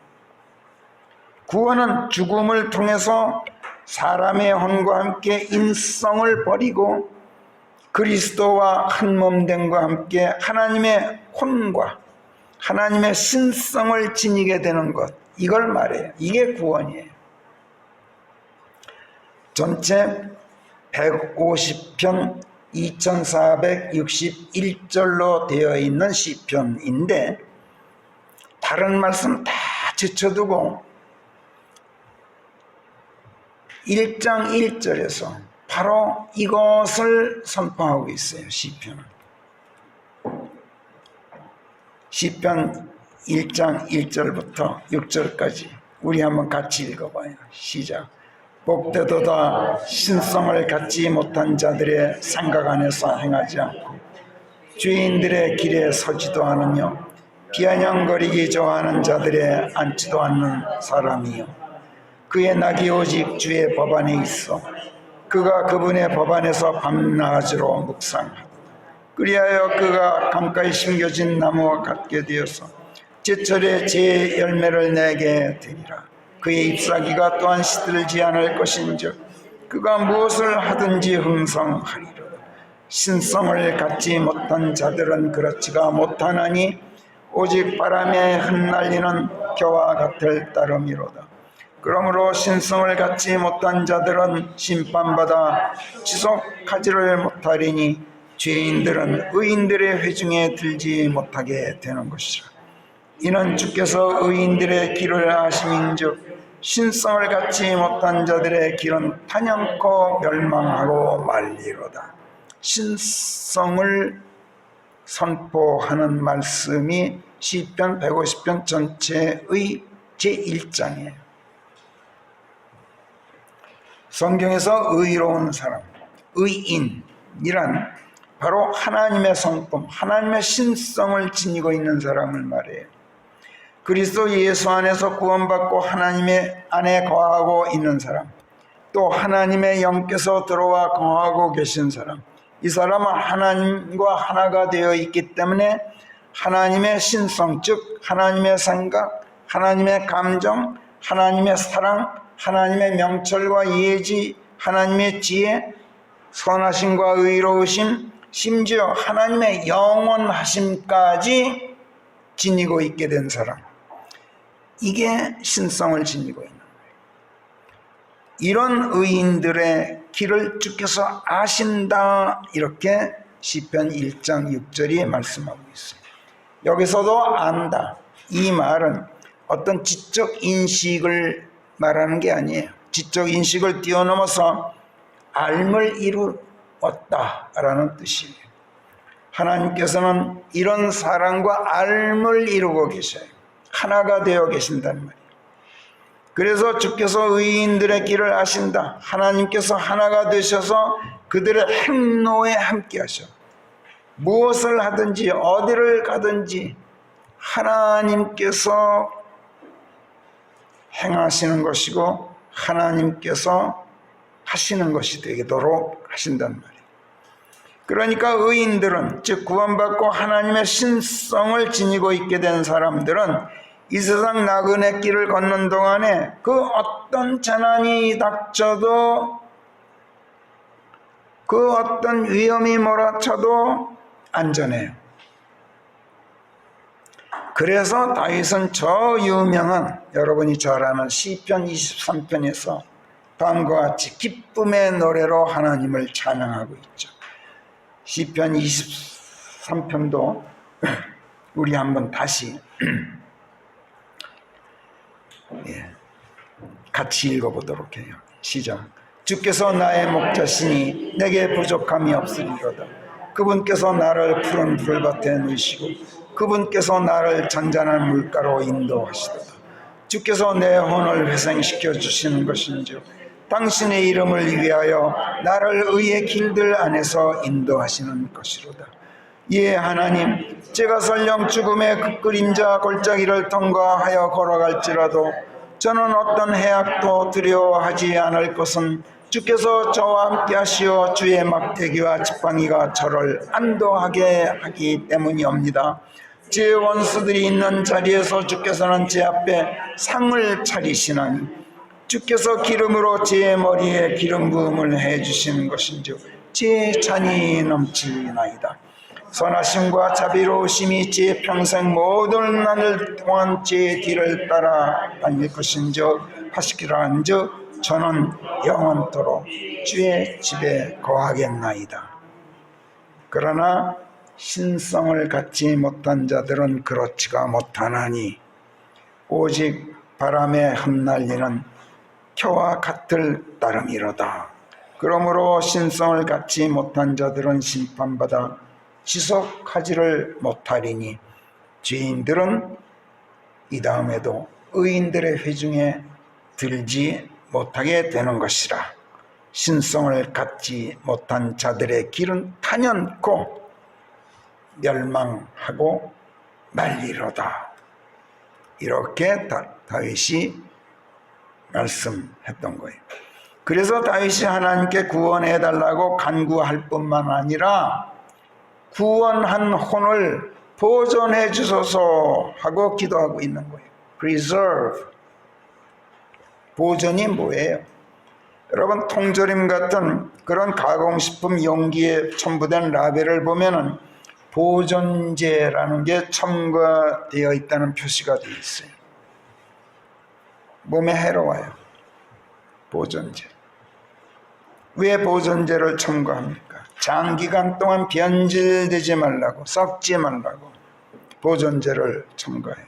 구원은 죽음을 통해서 사람의 혼과 함께 인성을 버리고 그리스도와 한 몸됨과 함께 하나님의 혼과 하나님의 신성을 지니게 되는 것, 이걸 말해요. 이게 구원이에요. 전체 150편 2461절로 되어 있는 시편인데 다른 말씀 다 제쳐두고 1장 1절에서 바로 이것을 선포하고 있어요. 시편은. 시편 1장 1절부터 6절까지 우리 한번 같이 읽어봐요. 시작. 복되도다 신성을 갖지 못한 자들의 생각 안에서 행하지 않고 죄인들의 길에 서지도 않으며 비아냥거리기 좋아하는 자들의 앉지도 않는 사람이요 그의 낙이 오직 주의 법안에 있어 그가 그분의 법안에서 밤낮으로 묵상하다. 그리하여 그가 강가에 심겨진 나무와 같게 되어서 제철에 제 열매를 내게 되리라. 그의 잎사귀가 또한 시들지 않을 것인즉 그가 무엇을 하든지 흥성하리로다. 신성을 갖지 못한 자들은 그렇지가 못하나니 오직 바람에 흩날리는 겨와 같을 따름이로다. 그러므로 신성을 갖지 못한 자들은 심판받아 지속하지를 못하리니 죄인들은 의인들의 회중에 들지 못하게 되는 것이라. 이는 주께서 의인들의 길을 아심인즉 신성을 갖지 못한 자들의 길은 탄연코 멸망하고 말리로다. 신성을 선포하는 말씀이 시편 150편 전체의 제1장이에요. 성경에서 의로운 사람, 의인이란 바로 하나님의 성품, 하나님의 신성을 지니고 있는 사람을 말해요. 그리스도 예수 안에서 구원받고 하나님의 안에 거하고 있는 사람, 또 하나님의 영께서 들어와 거하고 계신 사람, 이 사람은 하나님과 하나가 되어 있기 때문에 하나님의 신성, 즉 하나님의 생각, 하나님의 감정, 하나님의 사랑, 하나님의 명철과 예지, 하나님의 지혜, 선하심과 의로우심, 심지어 하나님의 영원하심까지 지니고 있게 된 사람, 이게 신성을 지니고 있는 거예요. 이런 의인들의 길을 주께서 아신다, 이렇게 시편 1장 6절이 말씀하고 있습니다. 여기서도 안다, 이 말은 어떤 지적 인식을 말하는 게 아니에요. 지적 인식을 뛰어넘어서 알을 이루었다라는 뜻이에요. 하나님께서는 이런 사랑과 알을 이루고 계셔요. 하나가 되어 계신단 말이에요. 그래서 주께서 의인들의 길을 아신다. 하나님께서 하나가 되셔서 그들의 행로에 함께 하셔. 무엇을 하든지 어디를 가든지 하나님께서 행하시는 것이고 하나님께서 하시는 것이 되도록 하신단 말이에요. 그러니까 의인들은, 즉 구원받고 하나님의 신성을 지니고 있게 된 사람들은 이 세상 나그네 길을 걷는 동안에 그 어떤 재난이 닥쳐도, 그 어떤 위험이 몰아쳐도 안전해요. 그래서 다윗은 저 유명한, 여러분이 잘 아는 시편 23편에서 다음과 같이 기쁨의 노래로 하나님을 찬양하고 있죠. 시편 23편도 우리 한번 다시 같이 읽어보도록 해요. 시작. 주께서 나의 목자시니 내게 부족함이 없으리로다. 그분께서 나를 푸른 풀밭에 누이시고 그분께서 나를 잔잔한 물가로 인도하시도다. 주께서 내 혼을 회생시켜 주시는 것인즉 당신의 이름을 위하여 나를 의의 길들 안에서 인도하시는 것이로다. 예, 하나님, 제가 설령 죽음의 그 그림자 골짜기를 통과하여 걸어갈지라도 저는 어떤 해악도 두려워하지 않을 것은 주께서 저와 함께 하시어 주의 막대기와 지팡이가 저를 안도하게 하기 때문이옵니다. 제 원수들이 있는 자리에서 주께서는 제 앞에 상을 차리시나니 주께서 기름으로 제 머리에 기름 부음을 해주시는 것인즉 제 잔이 넘치나이다. 선하심과 자비로우심이 제 평생 모든 날 동안 제 뒤를 따라 다닐 것인즉 하시기로한즉 저는 영원토록 주의 집에 거하겠나이다. 그러나 신성을 갖지 못한 자들은 그렇지가 못하나니 오직 바람에 흩날리는 겨와 같을 따름이로다. 그러므로 신성을 갖지 못한 자들은 심판받아 지속하지를 못하리니 죄인들은 이 다음에도 의인들의 회중에 들지 못하게 되는 것이라. 신성을 갖지 못한 자들의 길은 탄연코 멸망하고 말리로다. 이렇게 다윗이 말씀했던 거예요. 그래서 다윗이 하나님께 구원해달라고 간구할 뿐만 아니라 구원한 혼을 보존해 주소서 하고 기도하고 있는 거예요. preserve. 보존이 뭐예요? 여러분, 통조림 같은 그런 가공식품 용기에 첨부된 라벨을 보면은 보존제라는 게 첨가되어 있다는 표시가 되어 있어요. 몸에 해로워요. 보존제. 왜 보존제를 첨가합니까? 장기간 동안 변질되지 말라고, 썩지 말라고 보존제를 첨가해요.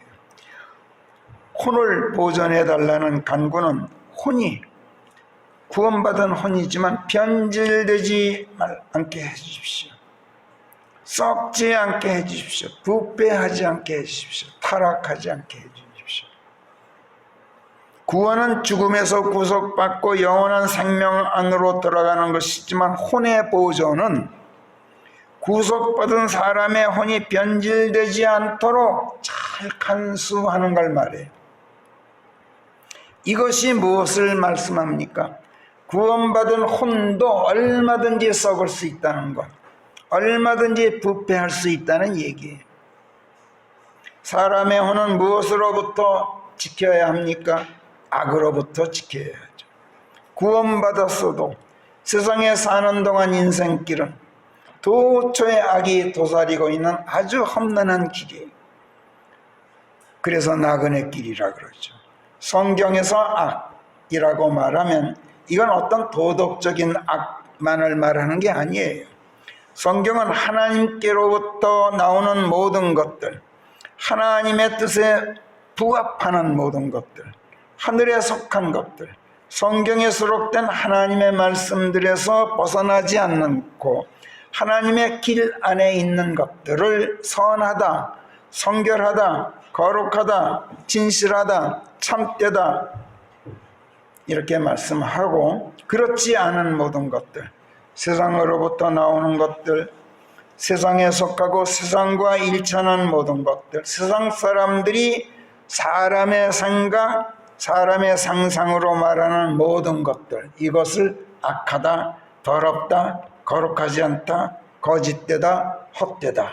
혼을 보존해달라는 간구는 혼이 구원받은 혼이지만 변질되지 않게 해주십시오. 썩지 않게 해주십시오. 부패하지 않게 해주십시오. 타락하지 않게 해주십시오. 구원은 죽음에서 구속받고 영원한 생명 안으로 들어가는 것이지만 혼의 보존은 구속받은 사람의 혼이 변질되지 않도록 잘 간수하는 걸 말해요. 이것이 무엇을 말씀합니까? 구원받은 혼도 얼마든지 썩을 수 있다는 것, 얼마든지 부패할 수 있다는 얘기예요. 사람의 혼은 무엇으로부터 지켜야 합니까? 악으로부터 지켜야죠. 구원받았어도 세상에 사는 동안 인생길은 도처에 악이 도사리고 있는 아주 험난한 길이에요. 그래서 나그네 길이라 그러죠. 성경에서 악이라고 말하면 이건 어떤 도덕적인 악만을 말하는 게 아니에요. 성경은 하나님께로부터 나오는 모든 것들, 하나님의 뜻에 부합하는 모든 것들, 하늘에 속한 것들, 성경에 수록된 하나님의 말씀들에서 벗어나지 않고 하나님의 길 안에 있는 것들을 선하다, 성결하다, 거룩하다, 진실하다, 참되다 이렇게 말씀하고, 그렇지 않은 모든 것들, 세상으로부터 나오는 것들, 세상에 속하고 세상과 일치하는 모든 것들, 세상 사람들이 사람의 생각, 사람의 상상으로 말하는 모든 것들, 이것을 악하다, 더럽다, 거룩하지 않다, 거짓되다, 헛되다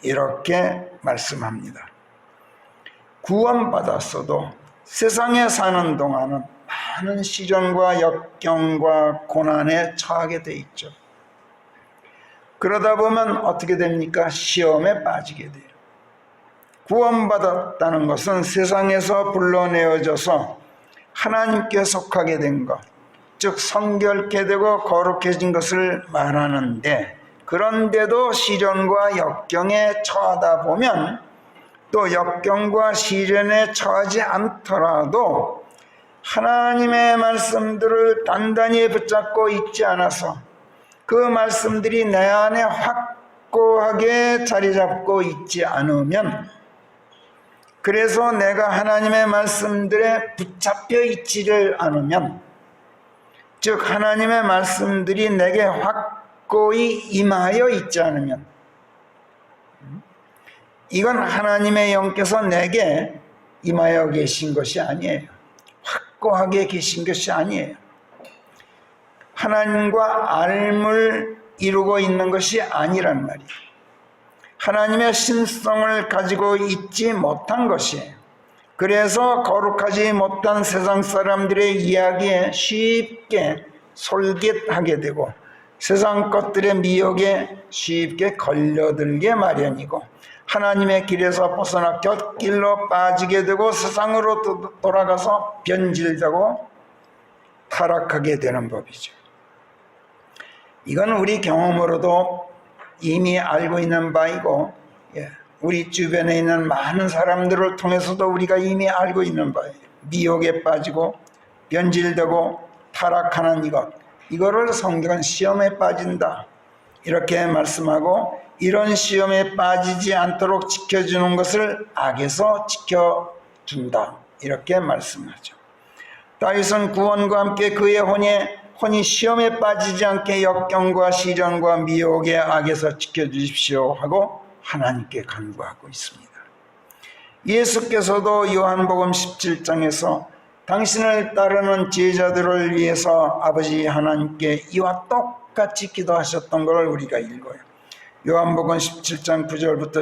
이렇게 말씀합니다. 구원받았어도 세상에 사는 동안은 많은 시련과 역경과 고난에 처하게 돼 있죠. 그러다 보면 어떻게 됩니까? 시험에 빠지게 돼요. 구원받았다는 것은 세상에서 불러내어져서 하나님께 속하게 된 것, 즉 성결케 되고 거룩해진 것을 말하는데, 그런데도 시련과 역경에 처하다 보면, 또 역경과 시련에 처하지 않더라도 하나님의 말씀들을 단단히 붙잡고 있지 않아서 그 말씀들이 내 안에 확고하게 자리 잡고 있지 않으면, 그래서 내가 하나님의 말씀들에 붙잡혀 있지를 않으면, 즉 하나님의 말씀들이 내게 확고히 임하여 있지 않으면, 이건 하나님의 영께서 내게 임하여 계신 것이 아니에요. 확고하게 계신 것이 아니에요. 하나님과 알을 이루고 있는 것이 아니란 말이에요. 하나님의 신성을 가지고 있지 못한 것이에요. 그래서 거룩하지 못한 세상 사람들의 이야기에 쉽게 솔깃하게 되고 세상 것들의 미혹에 쉽게 걸려들게 마련이고, 하나님의 길에서 벗어나 곁길로 빠지게 되고 세상으로 돌아가서 변질되고 타락하게 되는 법이죠. 이건 우리 경험으로도 이미 알고 있는 바이고, 우리 주변에 있는 많은 사람들을 통해서도 우리가 이미 알고 있는 바예요. 미혹에 빠지고 변질되고 타락하는 이거를 성경은 시험에 빠진다 이렇게 말씀하고, 이런 시험에 빠지지 않도록 지켜주는 것을 악에서 지켜준다 이렇게 말씀하죠. 다윗은 구원과 함께 그의 혼이 시험에 빠지지 않게 역경과 시련과 미혹의 악에서 지켜주십시오 하고 하나님께 간구하고 있습니다. 예수께서도 요한복음 17장에서 당신을 따르는 제자들을 위해서 아버지 하나님께 이와 똑같이 기도하셨던 것을 우리가 읽어요. 요한복음 17장 9절부터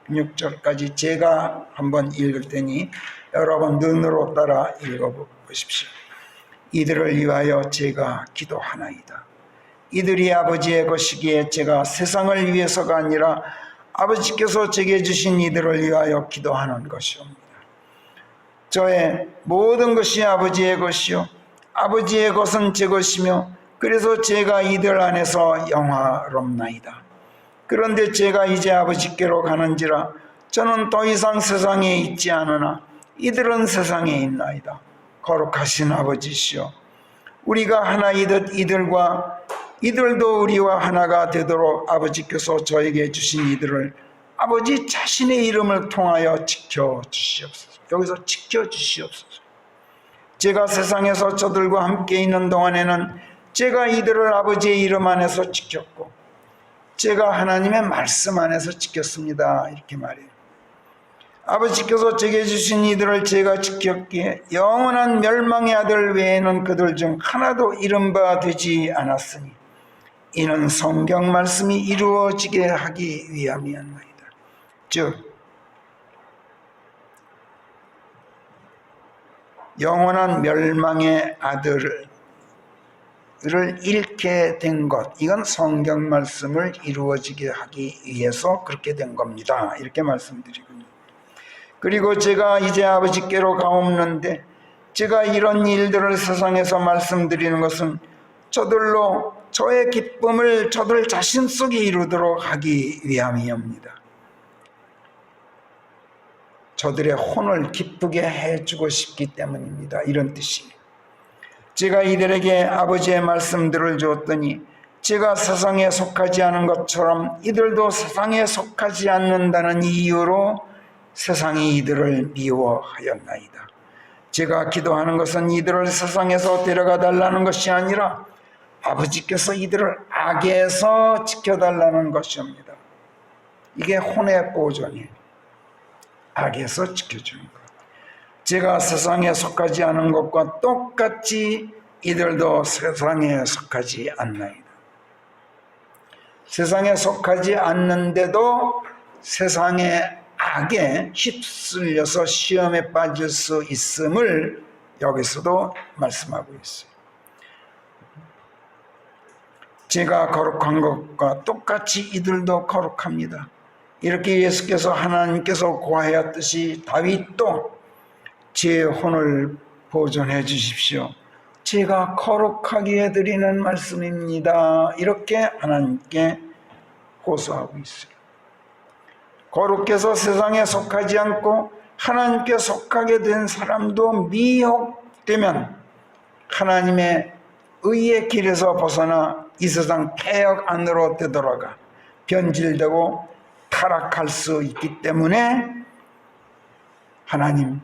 16절까지 제가 한번 읽을 테니 여러분 눈으로 따라 읽어보십시오. 이들을 위하여 제가 기도하나이다. 이들이 아버지의 것이기에 제가 세상을 위해서가 아니라 아버지께서 제게 주신 이들을 위하여 기도하는 것이옵니다. 저의 모든 것이 아버지의 것이요 아버지의 것은 제 것이며 그래서 제가 이들 안에서 영화롭나이다. 그런데 제가 이제 아버지께로 가는지라 저는 더 이상 세상에 있지 않으나 이들은 세상에 있나이다. 거룩하신 아버지시여, 우리가 하나이듯 이들도 우리와 하나가 되도록 아버지께서 저에게 주신 이들을 아버지 자신의 이름을 통하여 지켜주시옵소서. 여기서 지켜주시옵소서. 제가 세상에서 저들과 함께 있는 동안에는 제가 이들을 아버지의 이름 안에서 지켰고 제가 하나님의 말씀 안에서 지켰습니다. 이렇게 말해요. 아버지께서 제게 주신 이들을 제가 지켰기에 영원한 멸망의 아들 외에는 그들 중 하나도 이른 바 되지 않았으니 이는 성경 말씀이 이루어지게 하기 위함이었나이다. 즉 영원한 멸망의 아들을 잃게 된 것, 이건 성경 말씀을 이루어지게 하기 위해서 그렇게 된 겁니다. 이렇게 말씀드리군요. 그리고 제가 이제 아버지께로 가옵는데 제가 이런 일들을 세상에서 말씀드리는 것은 저들로 저의 기쁨을 저들 자신 속에 이루도록 하기 위함이옵니다. 저들의 혼을 기쁘게 해주고 싶기 때문입니다. 이런 뜻이에요. 제가 이들에게 아버지의 말씀들을 주었더니 제가 세상에 속하지 않은 것처럼 이들도 세상에 속하지 않는다는 이유로 세상이 이들을 미워하였나이다. 제가 기도하는 것은 이들을 세상에서 데려가 달라는 것이 아니라 아버지께서 이들을 악에서 지켜달라는 것입니다. 이게 혼의 보존이에요. 악에서 지켜주는 것. 제가 세상에 속하지 않은 것과 똑같이 이들도 세상에 속하지 않나이다. 세상에 속하지 않는데도 세상의 악에 휩쓸려서 시험에 빠질 수 있음을 여기서도 말씀하고 있어요. 제가 거룩한 것과 똑같이 이들도 거룩합니다. 이렇게 예수께서 하나님께서 고하였듯이 다윗도 제 혼을 보존해 주십시오. 제가 거룩하게 드리는 말씀입니다. 이렇게 하나님께 호소하고 있어요. 거룩해서 세상에 속하지 않고 하나님께 속하게 된 사람도 미혹되면 하나님의 의의 길에서 벗어나 이 세상 폐역 안으로 되돌아가 변질되고 타락할 수 있기 때문에 하나님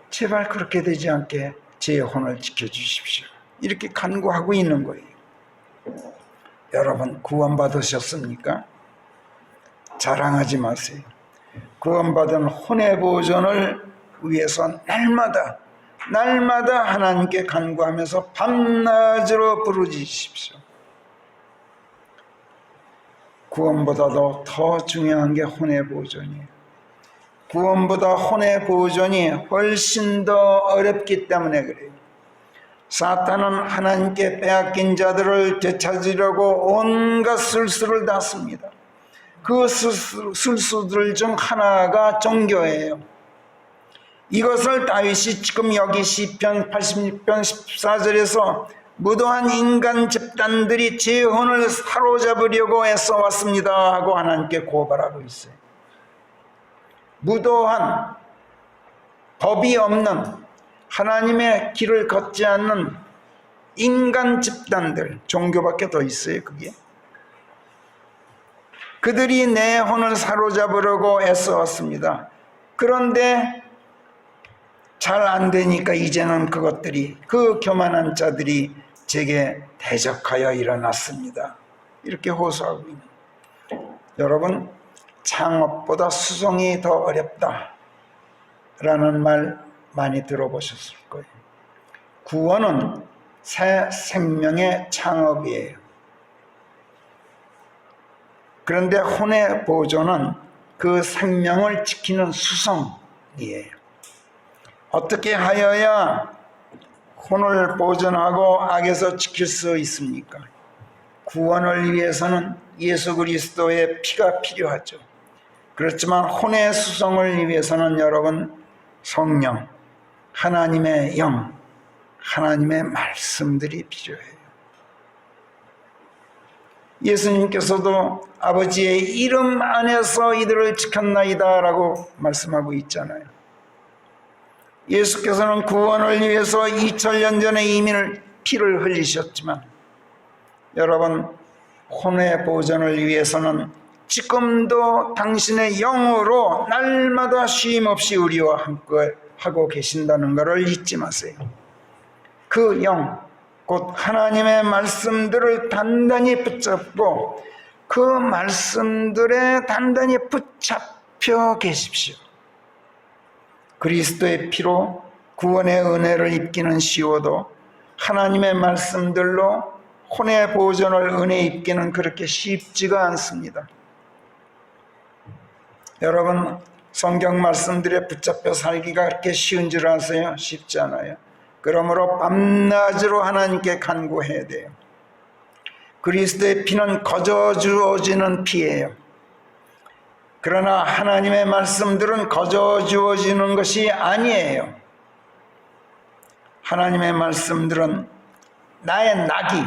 제발 그렇게 되지 않게 제 혼을 지켜주십시오. 이렇게 간구하고 있는 거예요. 여러분 구원받으셨습니까? 자랑하지 마세요. 구원받은 혼의 보존을 위해서 날마다 하나님께 간구하면서 밤낮으로 부르짖으십시오. 구원보다도 더 중요한 게 혼의 보존이에요. 구원보다 혼의 보존이 훨씬 더 어렵기 때문에 그래요. 사탄은 하나님께 빼앗긴 자들을 되찾으려고 온갖 술수를 다 씁니다. 그 술수들 중 하나가 종교예요. 이것을 다윗이 지금 여기 시편 86편 14절에서 무도한 인간 집단들이 제 혼을 사로잡으려고 애써왔습니다 하고 하나님께 고발하고 있어요. 무도한, 법이 없는, 하나님의 길을 걷지 않는 인간 집단들, 종교밖에 더 있어요 그게. 그들이 내 혼을 사로잡으려고 애써왔습니다. 그런데 잘 안 되니까 이제는 그것들이, 그 교만한 자들이 제게 대적하여 일어났습니다. 이렇게 호소하고 있는. 여러분, 창업보다 수송이 더 어렵다 라는 말 많이 들어보셨을 거예요. 구원은 새 생명의 창업이에요. 그런데 혼의 보존은 그 생명을 지키는 수송이에요. 어떻게 하여야 혼을 보존하고 악에서 지킬 수 있습니까? 구원을 위해서는 예수 그리스도의 피가 필요하죠. 그렇지만 혼의 수송을 위해서는 여러분 성령, 하나님의 영, 하나님의 말씀들이 필요해요. 예수님께서도 아버지의 이름 안에서 이들을 지켰나이다 라고 말씀하고 있잖아요. 예수께서는 구원을 위해서 2000년 전에 이미 피를 흘리셨지만 여러분, 혼의 보존을 위해서는 지금도 당신의 영으로 날마다 쉼 없이 우리와 함께 하고 계신다는 것을 잊지 마세요. 그 영, 곧 하나님의 말씀들을 단단히 붙잡고 그 말씀들에 단단히 붙잡혀 계십시오. 그리스도의 피로 구원의 은혜를 입기는 쉬워도 하나님의 말씀들로 혼의 보존을 은혜 입기는 그렇게 쉽지가 않습니다. 여러분, 성경 말씀들에 붙잡혀 살기가 그렇게 쉬운 줄 아세요? 쉽지 않아요. 그러므로 밤낮으로 하나님께 간구해야 돼요. 그리스도의 피는 거저 주어지는 피예요. 그러나 하나님의 말씀들은 거저 주어지는 것이 아니에요. 하나님의 말씀들은 나의 낙이,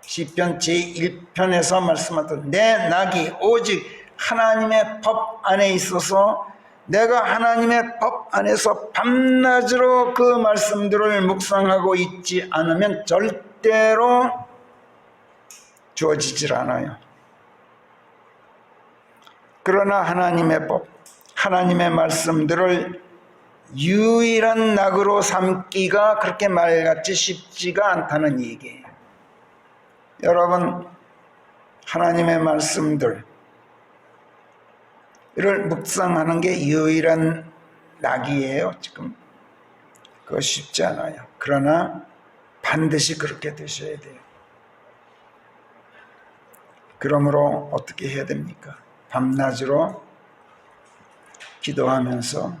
시편 제1편에서 말씀하던 내 낙이 오직 하나님의 법 안에 있어서 내가 하나님의 법 안에서 밤낮으로 그 말씀들을 묵상하고 있지 않으면 절대로 주어지질 않아요. 그러나 하나님의 법, 하나님의 말씀들을 유일한 낙으로 삼기가 그렇게 말같이 쉽지가 않다는 얘기예요. 여러분, 하나님의 말씀들을 묵상하는 게 유일한 낙이에요. 지금 그거 쉽지 않아요. 그러나 반드시 그렇게 되셔야 돼요. 그러므로 어떻게 해야 됩니까? 밤낮으로 기도하면서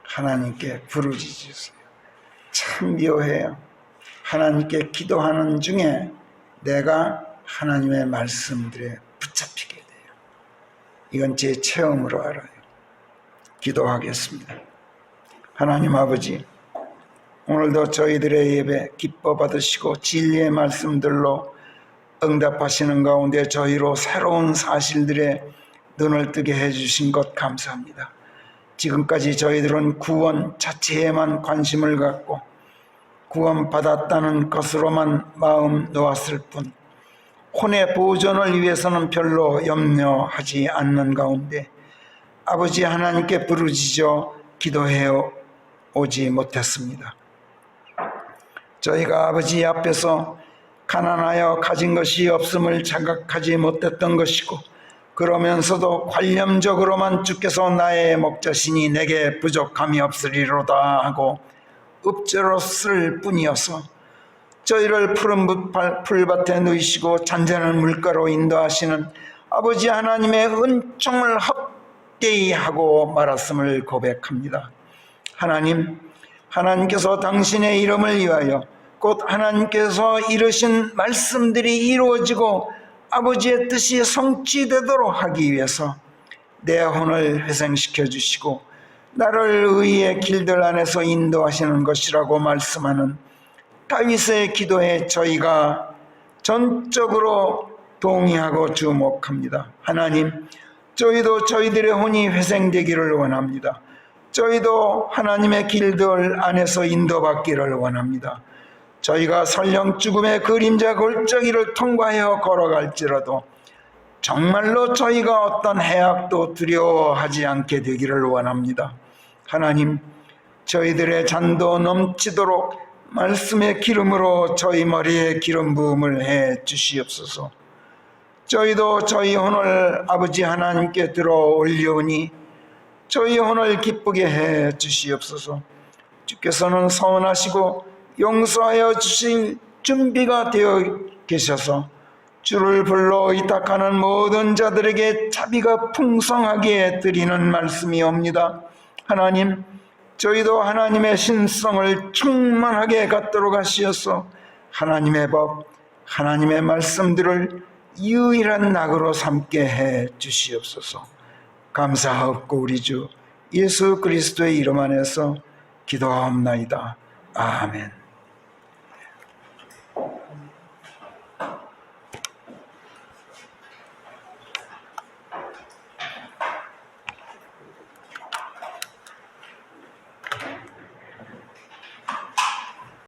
하나님께 부르짖으세요. 참 묘해요. 하나님께 기도하는 중에 내가 하나님의 말씀들에 붙잡히게 돼요. 이건 제 체험으로 알아요. 기도하겠습니다. 하나님 아버지, 오늘도 저희들의 예배 기뻐 받으시고 진리의 말씀들로 응답하시는 가운데 저희로 새로운 사실들에 눈을 뜨게 해주신 것 감사합니다. 지금까지 저희들은 구원 자체에만 관심을 갖고 구원받았다는 것으로만 마음 놓았을 뿐 혼의 보존을 위해서는 별로 염려하지 않는 가운데 아버지 하나님께 부르짖어 기도해 오지 못했습니다. 저희가 아버지 앞에서 가난하여 가진 것이 없음을 자각하지 못했던 것이고 그러면서도 관념적으로만 주께서 나의 목자시니 내게 부족함이 없으리로다 하고 읊조렸을 뿐이어서 저희를 푸른 풀밭에 누이시고 잔잔한 물가로 인도하시는 아버지 하나님의 은총을 헛되이 하고 말았음을 고백합니다. 하나님, 하나님께서 당신의 이름을 위하여 곧 하나님께서 이루신 말씀들이 이루어지고 아버지의 뜻이 성취되도록 하기 위해서 내 혼을 회생시켜 주시고 나를 의의 길들 안에서 인도하시는 것이라고 말씀하는 다윗의 기도에 저희가 전적으로 동의하고 주목합니다. 하나님, 저희도 저희들의 혼이 회생되기를 원합니다. 저희도 하나님의 길들 안에서 인도받기를 원합니다. 저희가 설령 죽음의 그림자 골짜기를 통과하여 걸어갈지라도 정말로 저희가 어떤 해악도 두려워하지 않게 되기를 원합니다. 하나님, 저희들의 잔도 넘치도록 말씀의 기름으로 저희 머리에 기름 부음을 해 주시옵소서. 저희도 저희 혼을 아버지 하나님께 들어 올려오니 저희 혼을 기쁘게 해 주시옵소서. 주께서는 선하시고 용서하여 주실 준비가 되어 계셔서 주를 불러 의탁하는 모든 자들에게 자비가 풍성하게 드리는 말씀이옵니다. 하나님, 저희도 하나님의 신성을 충만하게 갖도록 하시어서 하나님의 법, 하나님의 말씀들을 유일한 낙으로 삼게 해 주시옵소서. 감사하옵고 우리 주 예수 그리스도의 이름 안에서 기도하옵나이다. 아멘.